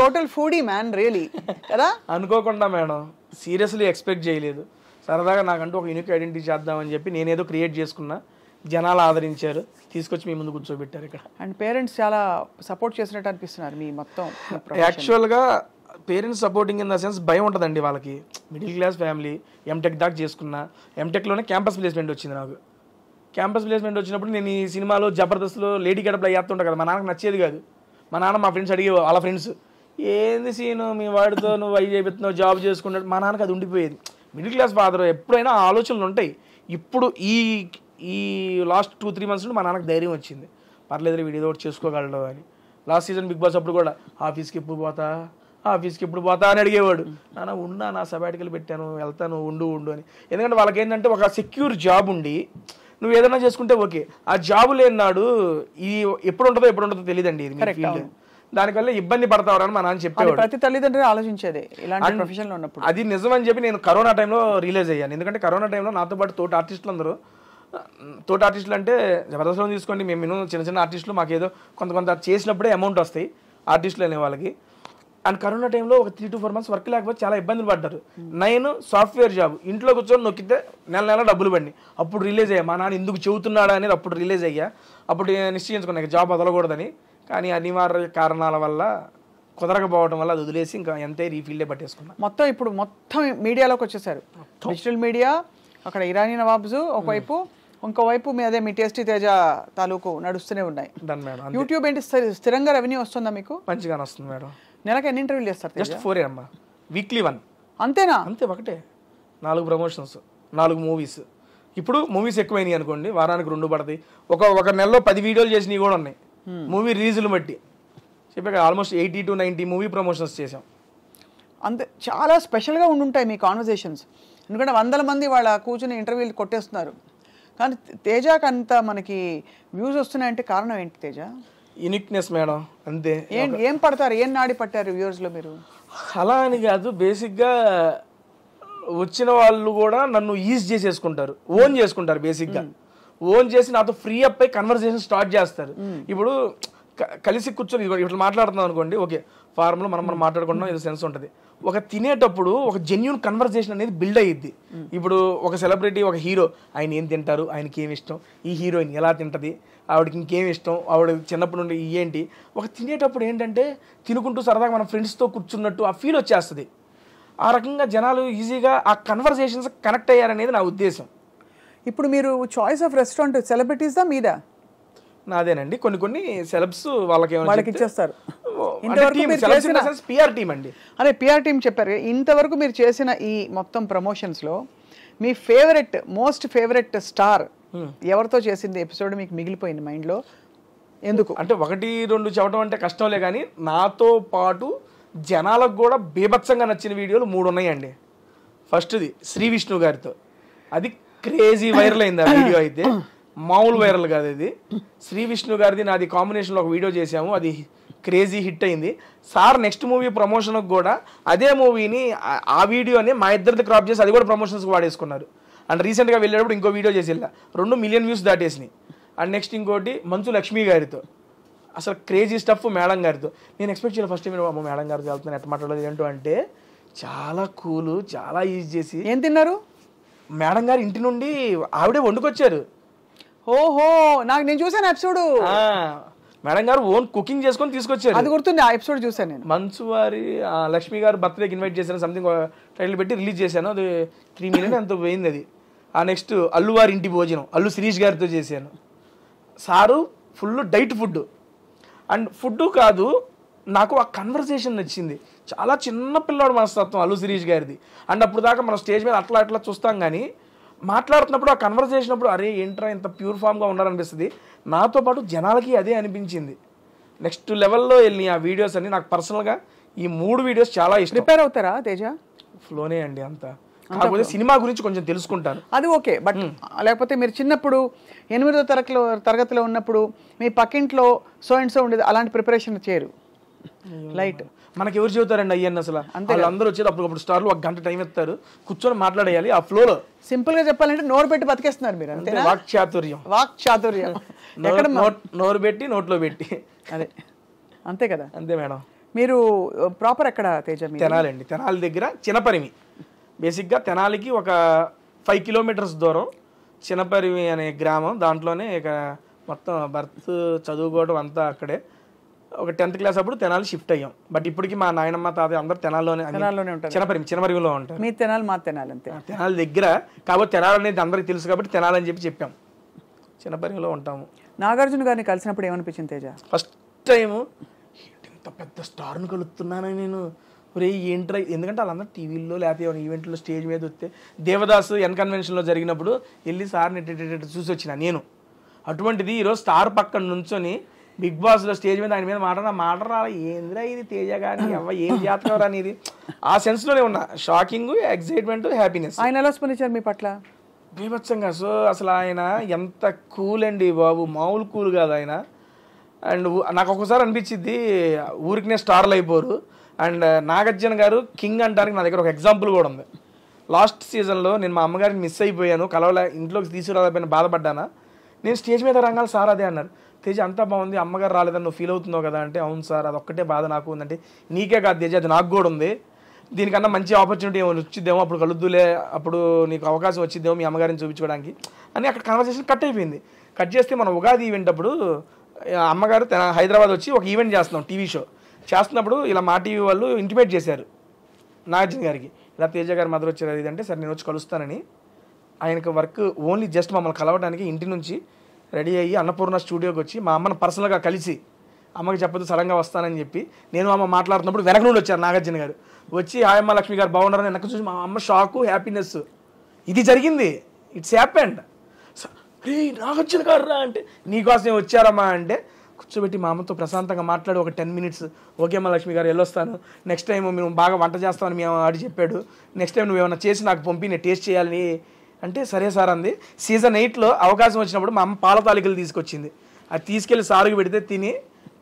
టోటల్ ఫుడీ మ్యాన్ రియలీ కదా. అనుకోకుండా మేడం, సీరియస్లీ ఎక్స్పెక్ట్ చేయలేదు. సరదాగా నాకంటూ ఒక యూనిక్ ఐడెంటిటీ చేద్దామని చెప్పి నేనేదో క్రియేట్ చేసుకున్నా. జనాలు ఆదరించారు, తీసుకొచ్చి మీ ముందు కూర్చోబెట్టారు ఇక్కడ. అండ్ పేరెంట్స్ చాలా సపోర్ట్ చేసినట్టు అనిపిస్తున్నారు మీ మొత్తం. యాక్చువల్గా parents supporting in the sense భయం ఉంటుందండి వాళ్ళకి. మిడిల్ క్లాస్ ఫ్యామిలీ, ఎంటెక్ దాకా చేసుకున్నా. ఎంటెక్లోనే క్యాంపస్ ప్లేస్మెంట్ వచ్చింది నాకు. క్యాంపస్ ప్లేస్మెంట్ వచ్చినప్పుడు నేను ఈ సినిమాలో జబర్దస్త్లో లేడీ గడపలో వేస్తుంటా కదా, మా నాన్నకు నచ్చేది కాదు. మా నాన్న మా ఫ్రెండ్స్ అడిగే వాళ్ళ ఫ్రెండ్స్ ఏంది సీను మీ వాడితో నువ్వు అవి చేపిస్తున్నావు జాబ్ చేసుకున్నాడు. మా నాన్నకి అది ఉండిపోయేది. మిడిల్ క్లాస్ ఫాదర్ ఎప్పుడైనా ఆలోచనలు ఉంటాయి. ఇప్పుడు ఈ లాస్ట్ 2-3 months నుండి మా నాన్నకు ధైర్యం వచ్చింది. పర్లేదు వీడు ఏదో ఒకటి చేసుకోగలడు అని. లాస్ట్ సీజన్ బిగ్ బాస్ అప్పుడు కూడా ఆఫీస్కి ఎప్పుడు పోతా అని అడిగేవాడు. నాన్న ఉన్నా నా సబాటికలు పెట్టాను వెళ్తాను ఉండు అని. ఎందుకంటే వాళ్ళకి ఏంటంటే ఒక సెక్యూర్ జాబ్ ఉండి నువ్వు ఏదైనా చేసుకుంటే ఓకే, ఆ జాబ్ లేనాడు ఇది ఎప్పుడు ఉంటుందో తెలియదండి. ఇది ఫీల్డ్ దానివల్ల ఇబ్బంది పడతావని మా నాన్న చెప్పేవాడు. ప్రతి తల్లిదండ్రులు ఆలోచించేది ఇలాంటి ప్రొఫెషన్లో ఉన్నప్పుడు. అది నిజమని చెప్పి నేను కరోనా టైంలో రియలైజ్ అయ్యాను. ఎందుకంటే కరోనా టైంలో నాతో పాటు తోటి ఆర్టిస్టులు అంటే జబర్దస్త్లో తీసుకోండి, మేము చిన్న ఆర్టిస్టులు మాకేదో కొంత చేసినప్పుడే అమౌంట్ వస్తాయి ఆర్టిస్టులు అనే వాళ్ళకి. అండ్ కరోనా టైంలో ఒక 3 to 4 months వర్క్ లేకపోతే చాలా ఇబ్బందులు పడ్డారు. నేను సాఫ్ట్వేర్ జాబ్ ఇంట్లో కూర్చొని నొక్కితే నెల డబ్బులు పడి అప్పుడు రిలీజ్ అయ్యా. మా నాన్న ఎందుకు చెబుతున్నాడా అనేది అప్పుడు రిలీజ్ అయ్యా. అప్పుడు నిశ్చయించుకున్నా జాబ్ వదలకూడదని. కానీ అనివార్య కారణాల వల్ల కుదరకపోవడం వల్ల అది వదిలేసి ఇంకా ఎంతే ఈ ఫీల్డే పట్టేసుకున్నా. ఇప్పుడు మొత్తం మీడియాలోకి వచ్చేసారు. డిజిటల్ మీడియా, అక్కడ ఇరానీ నవాబ్స్ ఒకవైపు, ఇంకోవైపు మీ టేస్టీ తేజ తాలూకు నడుస్తూనే ఉన్నాయి. యూట్యూబ్ ఏంటి స్థిరంగా రెవెన్యూ వస్తుందా మీకు? మంచిగానే వస్తుంది మేడం. నెలకు ఎన్ని ఇంటర్వ్యూలు చేస్తారు? జస్ట్ 4 అమ్మా, వీక్లీ 1. అంతేనా? అంతే, ఒకటే 4 ప్రమోషన్స్, 4 మూవీస్. ఇప్పుడు మూవీస్ ఎక్కువైనాయి అనుకోండి, వారానికి 2 పడతాయి. ఒక నెలలో 10 వీడియోలు చేసినవి కూడా ఉన్నాయి మూవీ రిలీజులు బట్టి. చెప్పాక ఆల్మోస్ట్ 80 to 90 మూవీ ప్రమోషన్స్ చేసాం. అంతే, చాలా స్పెషల్గా ఉండుంటాయి మీ కాన్వర్జేషన్స్. ఎందుకంటే 100 మంది వాళ్ళ కూర్చుని ఇంటర్వ్యూలు కొట్టేస్తున్నారు. కానీ తేజకి అంత మనకి వ్యూస్ వస్తున్నాయంటే కారణం ఏంటి తేజ? యూనిక్నెస్ మేడం, అంతే. ఏం పడతారు, ఏం నాడి పట్టారు వ్యూవర్స్లో మీరు? అలా అని కాదు, బేసిక్గా వచ్చిన వాళ్ళు కూడా నన్ను ఈజ్ చేసేసుకుంటారు, ఓన్ చేసుకుంటారు. బేసిక్గా ఓన్ చేసి నాతో ఫ్రీ అప్ అయి కన్వర్సేషన్ స్టార్ట్ చేస్తారు. ఇప్పుడు కలిసి కూర్చొని ఇట్లా మాట్లాడుతున్నాం అనుకోండి, ఓకే ఫార్మ్లో మనం మాట్లాడుకుంటున్నాం, ఏదో సెన్స్ ఉంటుంది. ఒక తినేటప్పుడు ఒక జెన్యూన్ కన్వర్సేషన్ అనేది బిల్డ్ అయ్యిద్ది. ఇప్పుడు ఒక సెలబ్రిటీ, ఒక హీరో, ఆయన ఏం తింటారు, ఆయనకి ఏమి ఇష్టం, ఈ హీరోయిన్ ఎలా తింటుంది, ఆవిడకి ఇంకేమి ఇష్టం, ఆవిడ చిన్నప్పటి నుండి ఏంటి, ఒక తినేటప్పుడు ఏంటంటే తినుకుంటూ సరదాగా మన ఫ్రెండ్స్తో కూర్చున్నట్టు ఆ ఫీల్ వచ్చేస్తుంది. ఆ రకంగా జనాలు ఈజీగా ఆ కన్వర్సేషన్స్ కనెక్ట్ అయ్యారనేది నా ఉద్దేశం. ఇప్పుడు మీరు చాయిస్ ఆఫ్ రెస్టారెంట్ సెలబ్రిటీస్దా మీదా? నాదేనండి. కొన్ని సెలబ్స్ వాళ్ళకి ఇచ్చేస్తారు. పిఆర్ టీమ్ అండి. అదే పిఆర్ టీమ్ చెప్పారు. ఇంతవరకు మీరు చేసిన ఈ మొత్తం ప్రమోషన్స్లో మీ మోస్ట్ ఫేవరెట్ స్టార్ ఎవరితో చేసింది ఎపిసోడ్ మీకు మిగిలిపోయింది మైండ్లో? ఎందుకు అంటే 1-2 చెప్పడం అంటే కష్టంలే, కానీ నాతో పాటు జనాలకు కూడా బీభత్సంగా నచ్చిన వీడియోలు 3 ఉన్నాయండి. ఫస్ట్ది శ్రీ విష్ణు గారితో, అది క్రేజీ వైరల్ అయింది ఆ వీడియో. అయితే మామూలు వైరల్ కాదు ఇది. శ్రీ విష్ణు గారిది నాది కాంబినేషన్లో ఒక వీడియో చేసాము, అది క్రేజీ హిట్ అయింది. సార్ నెక్స్ట్ మూవీ ప్రమోషన్కి కూడా అదే మూవీని ఆ వీడియోని మా ఇద్దరిది క్రాప్ చేసి అది కూడా ప్రమోషన్స్కి వాడేసుకున్నారు. అండ్ రీసెంట్గా వెళ్ళేటప్పుడు ఇంకో వీడియో చేసి 2 million వ్యూస్ దాటేసినాయి. అండ్ నెక్స్ట్ ఇంకోటి మంచు లక్ష్మి గారితో, అసలు క్రేజీ స్టఫ్ మేడం గారితో. నేను ఎక్స్పెక్ట్ చేయాలి ఫస్ట్ టైం అమ్మ మేడం గారితో వెళ్తున్నాను ఎట్లా మాట్లాడలేదు ఏంటో అంటే, చాలా కూల్, చాలా ఈజీ చేసి. ఏం తిన్నారు? మేడం గారు ఇంటి నుండి ఆవిడే వండుకొచ్చారు. ఓహో, నేను చూసాను ఎపిసోడ్. మేడం గారు ఓన్ కుకింగ్ చేసుకొని తీసుకొచ్చారు. అది గుర్తుంది, ఆ ఎపిసోడ్ చూసాను నేను. మంచు వారి లక్ష్మి గారు బర్త్డేకి ఇన్వైట్ చేశాను, సంథింగ్ టైటిల్ పెట్టి రిలీజ్ చేశాను. అది 3 million అంత పోయింది అది. ఆ నెక్స్ట్ అల్లు వారి ఇంటి భోజనం అల్లు శిరీష్ గారితో చేశాను. Sir full diet food. And food కాదు, నాకు ఆ కన్వర్సేషన్ నచ్చింది. చాలా చిన్న పిల్లాడు మనస్తత్వం అల్లు శిరీష్ గారిది. అండ్ అప్పుడు దాకా మనం స్టేజ్ మీద అట్లా చూస్తాం, కానీ మాట్లాడుతున్నప్పుడు ఆ కన్వర్సేషన్ అప్పుడు అరే ఏంట్రా ఇంత ప్యూర్ ఫామ్గా ఉన్నారనిపిస్తుంది. నాతో పాటు జనాలకి అదే అనిపించింది. నెక్స్ట్ లెవెల్లో వెళ్ళి ఆ వీడియోస్ అన్ని నాకు పర్సనల్గా ఈ 3 వీడియోస్ చాలా ఇష్టం. ప్రిపేర్ అవుతారా తేజ? ఫ్లోనే అండి అంతా. కాకపోతే సినిమా గురించి కొంచెం తెలుసుకుంటాను, అది ఓకే. బట్ లేకపోతే మీరు చిన్నప్పుడు 8వ తరగతిలో ఉన్నప్పుడు మీ పక్కింట్లో సో అండ్ సో ఉండేది, అలాంటి ప్రిపరేషన్ చేయరు? లైట్ మనకి ఎవరు చెబుతారండి అయ్యన్న, అసలు అందరూ వచ్చేది అప్పుడు స్టార్లు 1 గంట టైం ఇస్తారు, కూర్చొని మాట్లాడేయాలి ఆ ఫ్లోలో. సింపుల్ గా చెప్పాలంటే నోరు పెట్టి బతికేస్తున్నారు మీరు, అంతే. వాక్చాతుర్యం నోరు పెట్టి నోట్లో పెట్టి, అదే అంతే కదా. అంతే మేడం. మీరు ప్రాపర్ ఎక్కడ తేజ? తెనాలి అండి, తెనాలి దగ్గర చినపరిమి. బేసిక్గా తెనాలికి ఒక 5 kilometers దూరం చినపరిమి అనే గ్రామం. దాంట్లోనే ఇక మొత్తం బర్త్ చదువుకోవడం అంతా అక్కడే. ఒక 10th class అప్పుడు తెనాలి షిఫ్ట్ అయ్యాం. బట్ ఇప్పటికి మా నాయనమ్మ తాతయ్య అందరూ తెనాలిలోనే ఉంటారు, చినపరిమిలో ఉంటారు. మీ తెనాలి మా తెనాలి అంతే, తెనాలి దగ్గర. కాబట్టి తెనాలి అనేది అందరికి తెలుసు కాబట్టి తెనాలి అని చెప్పాం. చినపరిమిలో ఉంటాము. నాగార్జున గారిని కలిసినప్పుడు ఏమనిపించింది తేజ? ఫస్ట్ టైం ఇంత పెద్ద స్టార్ని కలుస్తున్నానని నేను ఒరే ఏంట్రా, ఎందుకంటే వాళ్ళందరూ టీవీల్లో లేకపోతే ఈవెంట్లో స్టేజ్ మీద వస్తే దేవదాసు కన్వెన్షన్లో జరిగినప్పుడు వెళ్ళి సార్ని చూసి వచ్చిన నేను. అటువంటిది ఈరోజు స్టార్ పక్కన నుంచొని బిగ్ బాస్లో స్టేజ్ మీద ఆయన మీద మాట్లాడాలా ఏందిరా ఇది తేజ కానీ ఏం జాతకం అనేది ఆ సెన్స్లోనే ఉన్నా. Shocking, excitement, happiness. ఆయన ఎలా స్పందించారు మీ పట్ల? బీభత్సంగా. సో అసలు ఆయన ఎంత కూల్ అండి బాబు, మామూలు కూల్ కాదు ఆయన. అండ్ నాకు ఒక్కసారి అనిపించింది ఊరికినే స్టార్లు అయిపోరు. అండ్ నాగార్జున గారు కింగ్ అంటానికి నా దగ్గర ఒక ఎగ్జాంపుల్ కూడా ఉంది. లాస్ట్ సీజన్లో నేను మా అమ్మగారిని మిస్ అయిపోయాను, కలవలే, ఇంట్లోకి తీసుకురాలేకపోయినా బాధపడ్డానా. నేను స్టేజ్ మీద రంగాలు సార్ అదే అన్నారు, తేజ అంతా బాగుంది, అమ్మగారు రాలేదని నువ్వు ఫీల్ అవుతున్నావు కదా అంటే, అవును సార్ అది ఒక్కటే బాధ నాకు ఉందంటే, నీకే కాదు తేజ అది నాకు కూడా ఉంది, దీనికన్నా మంచి ఆపర్చునిటీ ఏమైనా వచ్చిద్దేమో, అప్పుడు కలుద్దులే, అప్పుడు నీకు అవకాశం వచ్చిద్దేమో మీ అమ్మగారిని చూపించుకోవడానికి అని అక్కడ కన్వర్సేషన్ కట్ అయిపోయింది. కట్ చేస్తే మనం ఉగాది ఈవెంట్ అప్పుడు అమ్మగారు హైదరాబాద్ వచ్చి ఒక ఈవెంట్ చేస్తున్నాం, టీవీ షో చేస్తున్నప్పుడు ఇలా మా టీవీ వాళ్ళు ఇంటిమేట్ చేశారు నాగార్జున గారికి, ఇలా తేజ గారి మదర్ వచ్చారు ఇది అంటే, సరే నేను వచ్చి కలుస్తానని. ఆయనకు వర్క్ ఓన్లీ జస్ట్ మమ్మల్ని కలవడానికి ఇంటి నుంచి రెడీ అయ్యి అన్నపూర్ణ స్టూడియోకి వచ్చి మా అమ్మను పర్సనల్గా కలిసి, అమ్మకి చెప్పదు సడన్గా వస్తానని చెప్పి, నేను అమ్మ మాట్లాడుతున్నప్పుడు వెనక నుండి వచ్చారు నాగార్జున గారు వచ్చి, హాయమ్మ లక్ష్మి గారు బాగున్నారని వెనక చూసి మా అమ్మ షాకు, హ్యాపీనెస్. ఇది జరిగింది, ఇట్స్ హ్యాపెండ్. రే నాగార్జున గారు రా అంటే, నీకోసం వచ్చారమ్మా అంటే కూర్చోబెట్టి మా అమ్మతో ప్రశాంతంగా మాట్లాడి ఒక 10 minutes, ఓకే అమ్మ లక్ష్మి గారు వెళ్ళొస్తాను, నెక్స్ట్ టైం మేము బాగా వంట చేస్తామని మేము ఆడి చెప్పాడు, నెక్స్ట్ టైం నువ్వు ఏమైనా చేసి నాకు పంపి నేను టేస్ట్ చేయాలని అంటే, సరే సార్ అంది. సీజన్ 8లో అవకాశం వచ్చినప్పుడు మా అమ్మ పాల తాలికలు తీసుకొచ్చింది, అది తీసుకెళ్ళి సారుకు పెడితే తిని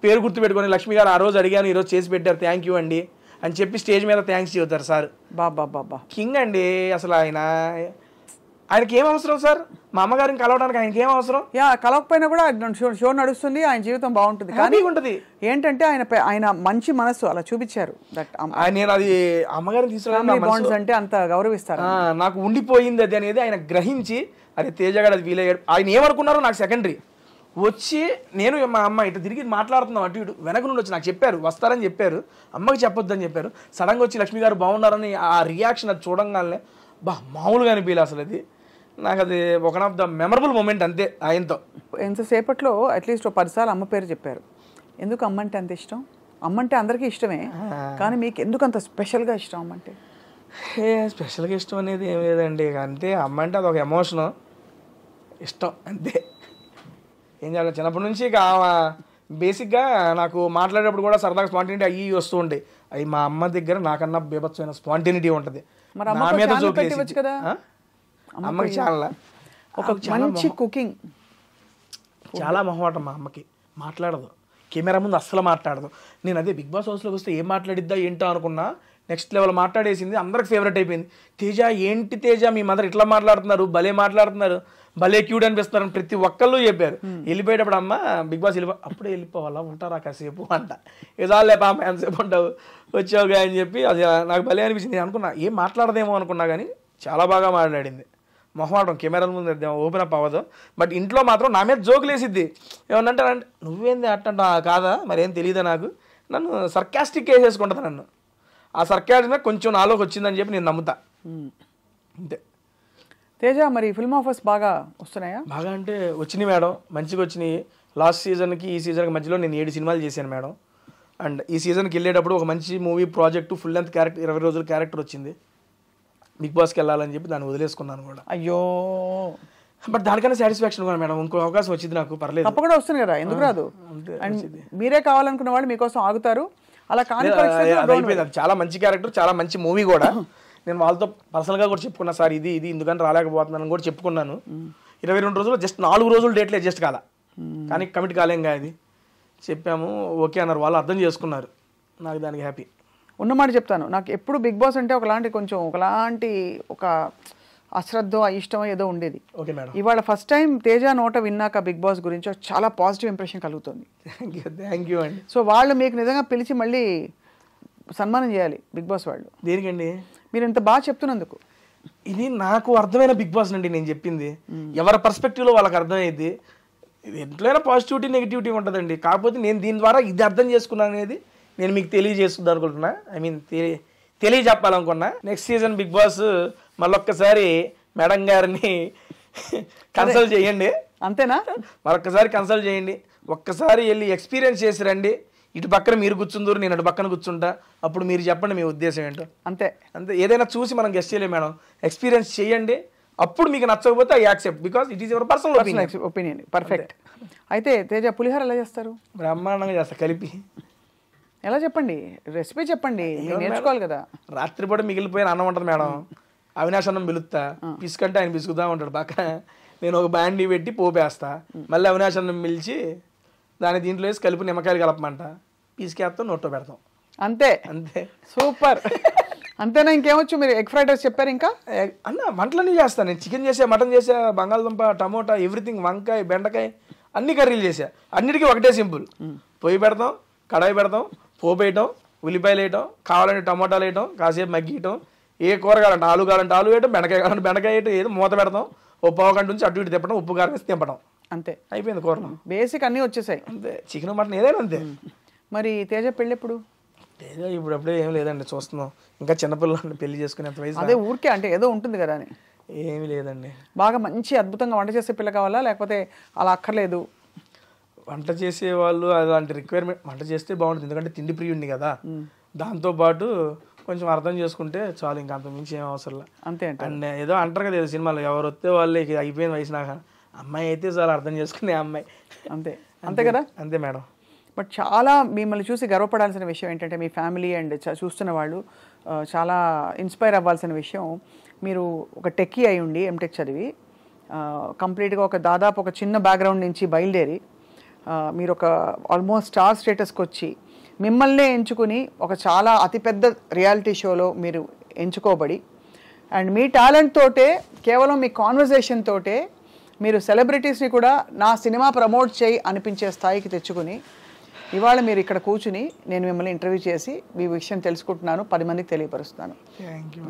పేరు గుర్తు పెట్టుకొని, లక్ష్మి గారు ఆ రోజు అడిగాను ఈరోజు చేసి పెట్టారు థ్యాంక్ యూ అండి అని చెప్పి స్టేజ్ మీద థ్యాంక్స్ చెబుతారు సార్. బాబా కింగ్ అండి అసలు. ఆయనకి ఏం అవసరం సార్, మా అమ్మగారిని కలవడానికి ఆయనకి ఏం అవసరం? కలవకపోయినా కూడా షో నడుస్తుంది, ఆయన జీవితం బాగుంటుంది. కానీ ఉంటుంది ఏంటంటే ఆయన మంచి మనసు అలా చూపించారు. నేను అది అమ్మగారిని తీసుకురావడం అంటే అంత గౌరవిస్తారు. నాకు ఉండిపోయింది అది అనేది ఆయన గ్రహించి, అరే తేజగాడు అది వీలయ్యాడు. ఆయన ఏమనుకున్నారో నాకు సెకండరీ. వచ్చి నేను మా అమ్మ ఇటు తిరిగి మాట్లాడుతున్నాం, అటు ఇటు వెనక నుండి వచ్చి నాకు చెప్పారు వస్తారని చెప్పారు, అమ్మకి చెప్పొద్దని చెప్పారు. సడన్గా వచ్చి లక్ష్మి గారు బాగున్నారని ఆ రియాక్షన్ అది చూడంగానే మామూలుగా అనిపించలే అసలు. అది నాకు అది ఒక ఆఫ్ ద మెమరబుల్ మూమెంట్ అంతే ఆయనతో. ఎంతసేపట్లో అట్లీస్ట్ 10 సార్లు అమ్మ పేరు చెప్పారు. ఎందుకు అమ్మ అంటే అంత ఇష్టం? అమ్మ అంటే అందరికీ ఇష్టమే, కానీ మీకు ఎందుకు అంత స్పెషల్గా ఇష్టం అమ్మ అంటే? స్పెషల్గా ఇష్టం అనేది ఏం లేదండి, అంతే. అమ్మ అంటే అదొక ఎమోషను, ఇష్టం అంతే. ఏం చేయాలి, చిన్నప్పటి నుంచి ఇక బేసిక్గా నాకు మాట్లాడేటప్పుడు కూడా సరదాగా స్పాంటినిటీ అయ్యి వస్తూ ఉంటాయి. అవి మా అమ్మ దగ్గర నాకన్నా బీభత్సమైన స్పాంటినిటీ ఉంటుంది. నా మీద జోక్ కదా అమ్మకి చాలా ఒక మంచి కుకింగ్, చాలా మొహమాటం మా అమ్మకి, మాట్లాడదు కెమెరా ముందు అస్సలు మాట్లాడదు. నేను అదే బిగ్ బాస్ హౌస్లోకి వస్తే ఏం మాట్లాడిద్దా ఏంటో అనుకున్నా, నెక్స్ట్ లెవెల్ మాట్లాడేసింది, అందరికి ఫేవరెట్ అయిపోయింది. తేజ ఏంటి తేజ మీ మదర్ ఇట్లా మాట్లాడుతున్నారు, భలే మాట్లాడుతున్నారు, భలే క్యూట్ అనిపిస్తున్నారు అని ప్రతి ఒక్కళ్ళు చెప్పారు. వెళ్ళిపోయేటప్పుడు అమ్మ బిగ్ బాస్ అప్పుడే వెళ్ళిపోవాలా, ఉంటారా కాసేపు అంట, ఏదాలే పాప ఎంతసేపు ఉంటావు వచ్చావుగా అని చెప్పి అది నాకు భలే అనిపించింది. నేను అనుకున్నా ఏం మాట్లాడదేమో అనుకున్నా, కానీ చాలా బాగా మాట్లాడింది. మొహమాటం కెమెరాల ముందు ఓపెన్ అప్ అవ్వదు, బట్ ఇంట్లో మాత్రం నా మీద జోకులు వేసిద్ది. ఏమన్నంటే అంటే నువ్వేంది అట్టంటా కాదా మరేం తెలియదా నాకు, నన్ను సర్కాస్టిక్ వేసేసుకుంటుంది నన్ను. ఆ సర్కాస్టిక్ కొంచెం నాలోకి వచ్చిందని చెప్పి నేను నమ్ముతా అంతే. తేజ మరి ఫిల్మ్ ఆఫర్స్ బాగా వస్తున్నాయా? బాగా అంటే వచ్చినాయి మేడం, మంచిగా వచ్చినాయి. లాస్ట్ సీజన్కి ఈ సీజన్కి మధ్యలో నేను 7 సినిమాలు చేశాను మేడం. అండ్ ఈ సీజన్కి వెళ్ళేటప్పుడు ఒక మంచి movie project full length character 20 రోజుల క్యారెక్టర్ వచ్చింది. బిగ్ బాస్కి వెళ్ళాలని చెప్పి దాన్ని వదిలేసుకున్నాను కూడా. అయ్యో, బట్ దానికన్నా సాటిస్ఫాక్షన్ కూడా మేడం, ఇంకో అవకాశం వచ్చింది నాకు, పర్లేదు. తప్ప కూడా వస్తుంది కదా, ఎందుకు రాదు? మీరే కావాలనుకున్న వాళ్ళు మీకోసం ఆగుతారు. అలా కానీ అయిపోయింది. అది చాలా మంచి క్యారెక్టర్, చాలా మంచి మూవీ కూడా. నేను వాళ్ళతో పర్సనల్గా కూడా చెప్పుకున్నా, సార్ ఇది ఎందుకని రాలేకపోతున్నాను కూడా చెప్పుకున్నాను. 22 రోజులు జస్ట్ 4 రోజులు డేట్లు అడ్జస్ట్ కాల, కానీ కమిట్ కాలేంగా అది చెప్పాము, ఓకే అన్నారు వాళ్ళు, అర్థం చేసుకున్నారు. నాకు దానికి హ్యాపీ. ఉన్నమాట చెప్తాను, నాకు ఎప్పుడు బిగ్ బాస్ అంటే ఒకలాంటి ఒక అశ్రద్ధ ఇష్టం ఏదో ఉండేది. Okay madam. ఇవాళ ఫస్ట్ టైం తేజ నోట విన్నాక బిగ్ బాస్ గురించి చాలా పాజిటివ్ ఇంప్రెషన్ కలుగుతుంది. థ్యాంక్ యూ అండి. సో వాళ్ళు మీకు నిజంగా పిలిచి మళ్ళీ సన్మానం చేయాలి బిగ్ బాస్ వాళ్ళు. దేనికండి? మీరు ఇంత బాగా చెప్తున్నందుకు. ఇది నాకు అర్థమైన బిగ్ బాస్ అండి నేను చెప్పింది. ఎవరి పర్స్పెక్టివ్లో వాళ్ళకి అర్థమైంది. ఎంతైనా పాజిటివిటీ నెగిటివిటీ ఉంటుందండి, కాకపోతే నేను దీని ద్వారా ఇది అర్థం చేసుకున్నాను అనేది నేను మీకు తెలియజేస్తుంది అనుకుంటున్నా. ఐ మీన్ తెలియజెప్పాలనుకున్నా. నెక్స్ట్ సీజన్ బిగ్ బాస్ మళ్ళొక్కసారి మేడం గారిని కన్సల్ట్ చేయండి. అంతేనా? మరొక్కసారి కన్సల్ట్ చేయండి, ఒక్కసారి వెళ్ళి ఎక్స్పీరియన్స్ చేసి రండి. ఇటు పక్కన మీరు కూర్చుందరు, నేను అటు పక్కన కూర్చుంటా, అప్పుడు మీరు చెప్పండి మీ ఉద్దేశం ఏంటో. అంతే అంతే. ఏదైనా చూసి మనం గెస్ట్ చేయలేము మేడం, ఎక్స్పీరియన్స్ చేయండి, అప్పుడు మీకు నచ్చకపోతే I accept, because it is your personal opinion. Perfect. అయితే తేజ పులిహోర ఎలా చేస్తారు? బ్రహ్మాండంగా చేస్తా కలిపి. ఎలా చెప్పండి, రెసిపీ చెప్పండి, నేర్చుకోవాలి కదా. రాత్రిపూట మిగిలిపోయిన అన్నం ఉంటుంది మేడం, అవినాష్ అన్నం పిలుస్తా, పిసుకంటే ఆయన పిసుకుతా ఉంటాడు పక్కన, నేను ఒక బ్యాండీ పెట్టి పోపేస్తా, మళ్ళీ అవినాష్ అన్నం పిలిచి దాని దీంట్లో వేసి కలిపి నిమ్మకాయలు కలపమంట, పిసికేస్తాం, నోట్లో పెడతాం. అంతే అంతే. సూపర్. అంతేనా? ఇంకేమొచ్చు? మీరు ఎగ్ ఫ్రైడ్ రైస్ చెప్పారు, ఇంకా అన్న వంటలన్నీ చేస్తాను నేను. చికెన్ చేసా, మటన్ చేసా, బంగాళదుంప, టమోటా, ఎవ్రీథింగ్, వంకాయ, బెండకాయ, అన్ని కర్రీలు చేసా. అన్నిటికీ ఒకటే సింపుల్, పొయ్యి పెడతాం, కడాయి పెడతాం, పోపు వేయటం, ఉల్లిపాయలు వేయటం, కావాలంటే టమోటాలు వేయటం, కాసేపు మగ్గియటం, ఏ కూర కావాలంటే ఆలు కావాలంటే ఆలు వేయటం, బెండకాయ కావాలంటే బెండకాయ వేయటం, ఏదో మూత పెడతాం, ఓ పావు గంట నుంచి అటు ఇటు తిప్పడం, ఉప్పు కారం వేసి తింపడం, అంతే. అయిపోయింది కూరలో. బేసిక్ అన్నీ వచ్చేసాయి. అంతే. చికెన్ మటన్ ఏదైనా అంతే. మరి తేజ పెళ్ళి ఎప్పుడు? ఏదో ఇప్పుడప్పుడే ఏం లేదండి, చూస్తున్నాం. ఇంకా చిన్నపిల్లలు పెళ్లి చేసుకునేంత వయసు. అదే ఊరికే అంటే ఏదో ఉంటుంది కదా అని. ఏమీ లేదండి. బాగా మంచి అద్భుతంగా వంట చేసే పిల్ల కావాలా, లేకపోతే అలా అక్కర్లేదు? వంట చేసే వాళ్ళు అలాంటి రిక్వైర్మెంట్, వంట చేస్తే బాగుంటుంది, ఎందుకంటే తిండి ప్రియుడిని కదా, దాంతోపాటు కొంచెం అర్థం చేసుకుంటే చాలు, ఇంకా అంత మించి ఏం అవసరం లేదు. అంతే అంటే. అండ్ ఏదో అంటారు కదా సినిమాలో, ఎవరు వస్తే వాళ్ళే అయిపోయిన వయసు నాకు, అమ్మాయి అయితే చాలా అర్థం చేసుకునే అమ్మాయి. అంతే. అంతే కదా. అంతే మేడం. బట్ చాలా మిమ్మల్ని చూసి గర్వపడాల్సిన విషయం ఏంటంటే, మీ ఫ్యామిలీ అండ్ చూస్తున్న వాళ్ళు చాలా ఇన్స్పైర్ అవ్వాల్సిన విషయం, మీరు ఒక టెక్కీ అయి ఉండి ఎంటెక్ చదివి కంప్లీట్గా దాదాపు ఒక చిన్న బ్యాక్గ్రౌండ్ నుంచి బయలుదేరి మీరు ఒక ఆల్మోస్ట్ స్టార్ స్టేటస్కి వచ్చి మిమ్మల్నే ఎంచుకుని ఒక చాలా అతిపెద్ద రియాలిటీ షోలో మీరు ఎంచుకోబడి, అండ్ మీ టాలెంట్ తోటే, కేవలం మీ కాన్వర్జేషన్ తోటే మీరు సెలబ్రిటీస్ని కూడా నా సినిమా ప్రమోట్ చేయి అనిపించే స్థాయికి తెచ్చుకుని, ఇవాళ మీరు ఇక్కడ కూర్చుని నేను మిమ్మల్ని ఇంటర్వ్యూ చేసి మీ విషయం తెలుసుకుంటున్నాను, 10 మందికి తెలియపరుస్తున్నాను.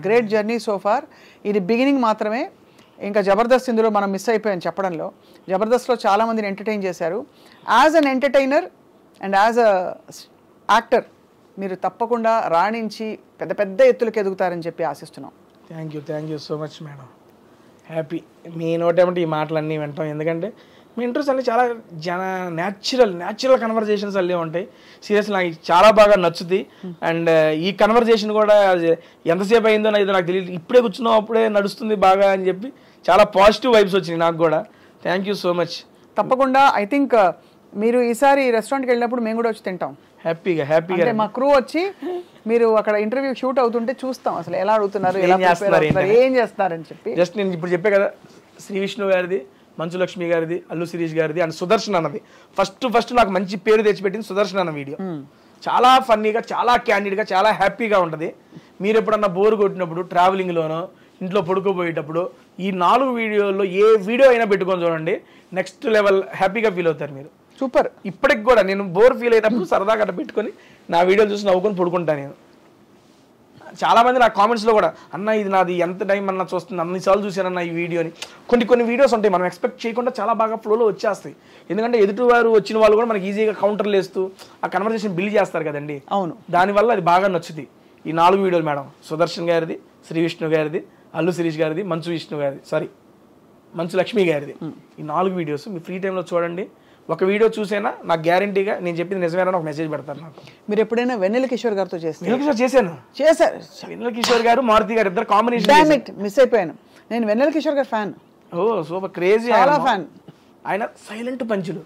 Great journey so far. ఇది బిగినింగ్ మాత్రమే. ఇంకా జబర్దస్త్ ఇందులో మనం మిస్ అయిపోయాం చెప్పడంలో. జబర్దస్త్లో చాలామందిని ఎంటర్టైన్ చేశారు. As an entertainer and as a actor మీరు తప్పకుండా రాణించి పెద్ద పెద్ద ఎత్తులకు ఎదుగుతారని చెప్పి ఆశిస్తున్నాం. Thank you so much madam. Happy మీ నోటేమంటే ఈ మాటలన్నీ వింటాం, ఎందుకంటే మీ ఇంట్రెస్ట్ అన్నీ చాలా న్యాచురల్ కన్వర్జేషన్స్ అన్నీ ఉంటాయి. సీరియస్లీ నాకు చాలా బాగా నచ్చుతుంది. అండ్ ఈ కన్వర్జేషన్ కూడా ఎంతసేపు అయిందో నాకు తెలియదు, ఇప్పుడే కూర్చున్నాం అప్పుడే నడుస్తుంది బాగా అని చెప్పి చాలా పాజిటివ్ వైబ్స్ వచ్చినాయి నాకు కూడా. Thank you so much. తప్పకుండా. ఐ థింక్ మీరు ఈసారి రెస్టారెంట్కి వెళ్ళినప్పుడు మేము కూడా వచ్చి తింటాం హ్యాపీగా. అంటే మా క్రూ వచ్చి మీరు అక్కడ ఇంటర్వ్యూ షూట్ అవుతుంటే చూస్తాం అసలు ఎలా అడుగుతున్నారు, ఏం చేస్తున్నారని చెప్పి. జస్ట్ నేను ఇప్పుడు చెప్పే కదా, శ్రీ విష్ణు గారిది, మంచు లక్ష్మి గారిది, అల్లు శిరీష్ గారిది అండ్ సుదర్శన్ అన్నది ఫస్ట్ నాకు మంచి పేరు తెచ్చిపెట్టింది సుదర్శన్ అన్న వీడియో. చాలా ఫన్నీగా, చాలా క్యాండిడ్గా, చాలా హ్యాపీగా ఉంటుంది. మీరు ఎప్పుడన్నా బోర్ కొట్టినప్పుడు, ట్రావెలింగ్లోనో, ఇంట్లో పడుకోబోయేటప్పుడు ఈ 4 వీడియోల్లో ఏ వీడియో అయినా పెట్టుకొని చూడండి, నెక్స్ట్ లెవెల్ హ్యాపీగా ఫీల్ అవుతారు మీరు. సూపర్. ఇప్పటికి కూడా నేను బోర్ ఫీల్ అయినప్పుడు సరదాగా అట్లా పెట్టుకొని నా వీడియోలు చూసి నవ్వుకొని పడుకుంటాను నేను. చాలా మంది నా కామెంట్స్లో కూడా, అన్న ఇది నాది ఎంత టైం అన్న చూస్తుంది, అన్నిసార్లు చూశానన్న ఈ వీడియోని. కొన్ని వీడియోస్ ఉంటాయి మనం ఎక్స్పెక్ట్ చేయకుండా చాలా బాగా ఫ్లోలో వచ్చేస్తాయి, ఎందుకంటే ఎదుటివారు వచ్చిన వాళ్ళు కూడా మనకి ఈజీగా కౌంటర్లు వేస్తూ ఆ కన్వర్సేషన్ బిల్డ్ చేస్తారు కదండి. అవును. దానివల్ల అది బాగా నచ్చుతుంది. ఈ 4 వీడియోలు మేడం, సుదర్శన్ గారిది, శ్రీ విష్ణు గారిది, అల్లు శిరీష్ గారిది, మంచు లక్ష్మి గారిది. ఈ 4 వీడియోస్ మీ ఫ్రీ టైంలో చూడండి. ఒక వీడియో చూసేనా నాకు గ్యారంటీగా నేను చెప్పింది నిజమేనా ఒక మెసేజ్ పెడతారు నాకు. మీరు ఎప్పుడైనా వెన్నెల కిషోర్ గారితో చేశారు? వెన్నెల కిషోర్ గారు, మారుతి గారు ఇద్దరు కాంబినేషన్. మిస్ అయిపోయాను. నేను వెన్నెల కిషోర్ గారి ఫ్యాన్. ఓ సూపర్, క్రేజీ, చాలా ఫ్యాన్. ఆయన సైలెంట్ పంచులు.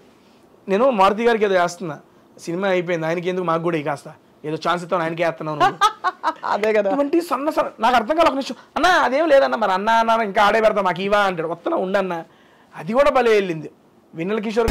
నేను మారుతి గారికి ఏదో వేస్తున్నా, సినిమా అయిపోయింది, ఆయనకి ఎందుకు మాకు కూడా కాస్త ఏదో ఛాన్స్ ఇస్తాను, ఆయనకి వేస్తున్నాను. అదే కదా. సన్న నాకు అర్థం కాదు ఒక నిమిషం, అన్న అదేం లేదన్న, మరి అన్న ఇంకా ఆడే పెడతాం మాకు ఇవా అంటాడు, వస్తున్నా ఉండన్న. అది కూడా భలే వెళ్ళింది వెన్నెల కిషోర్.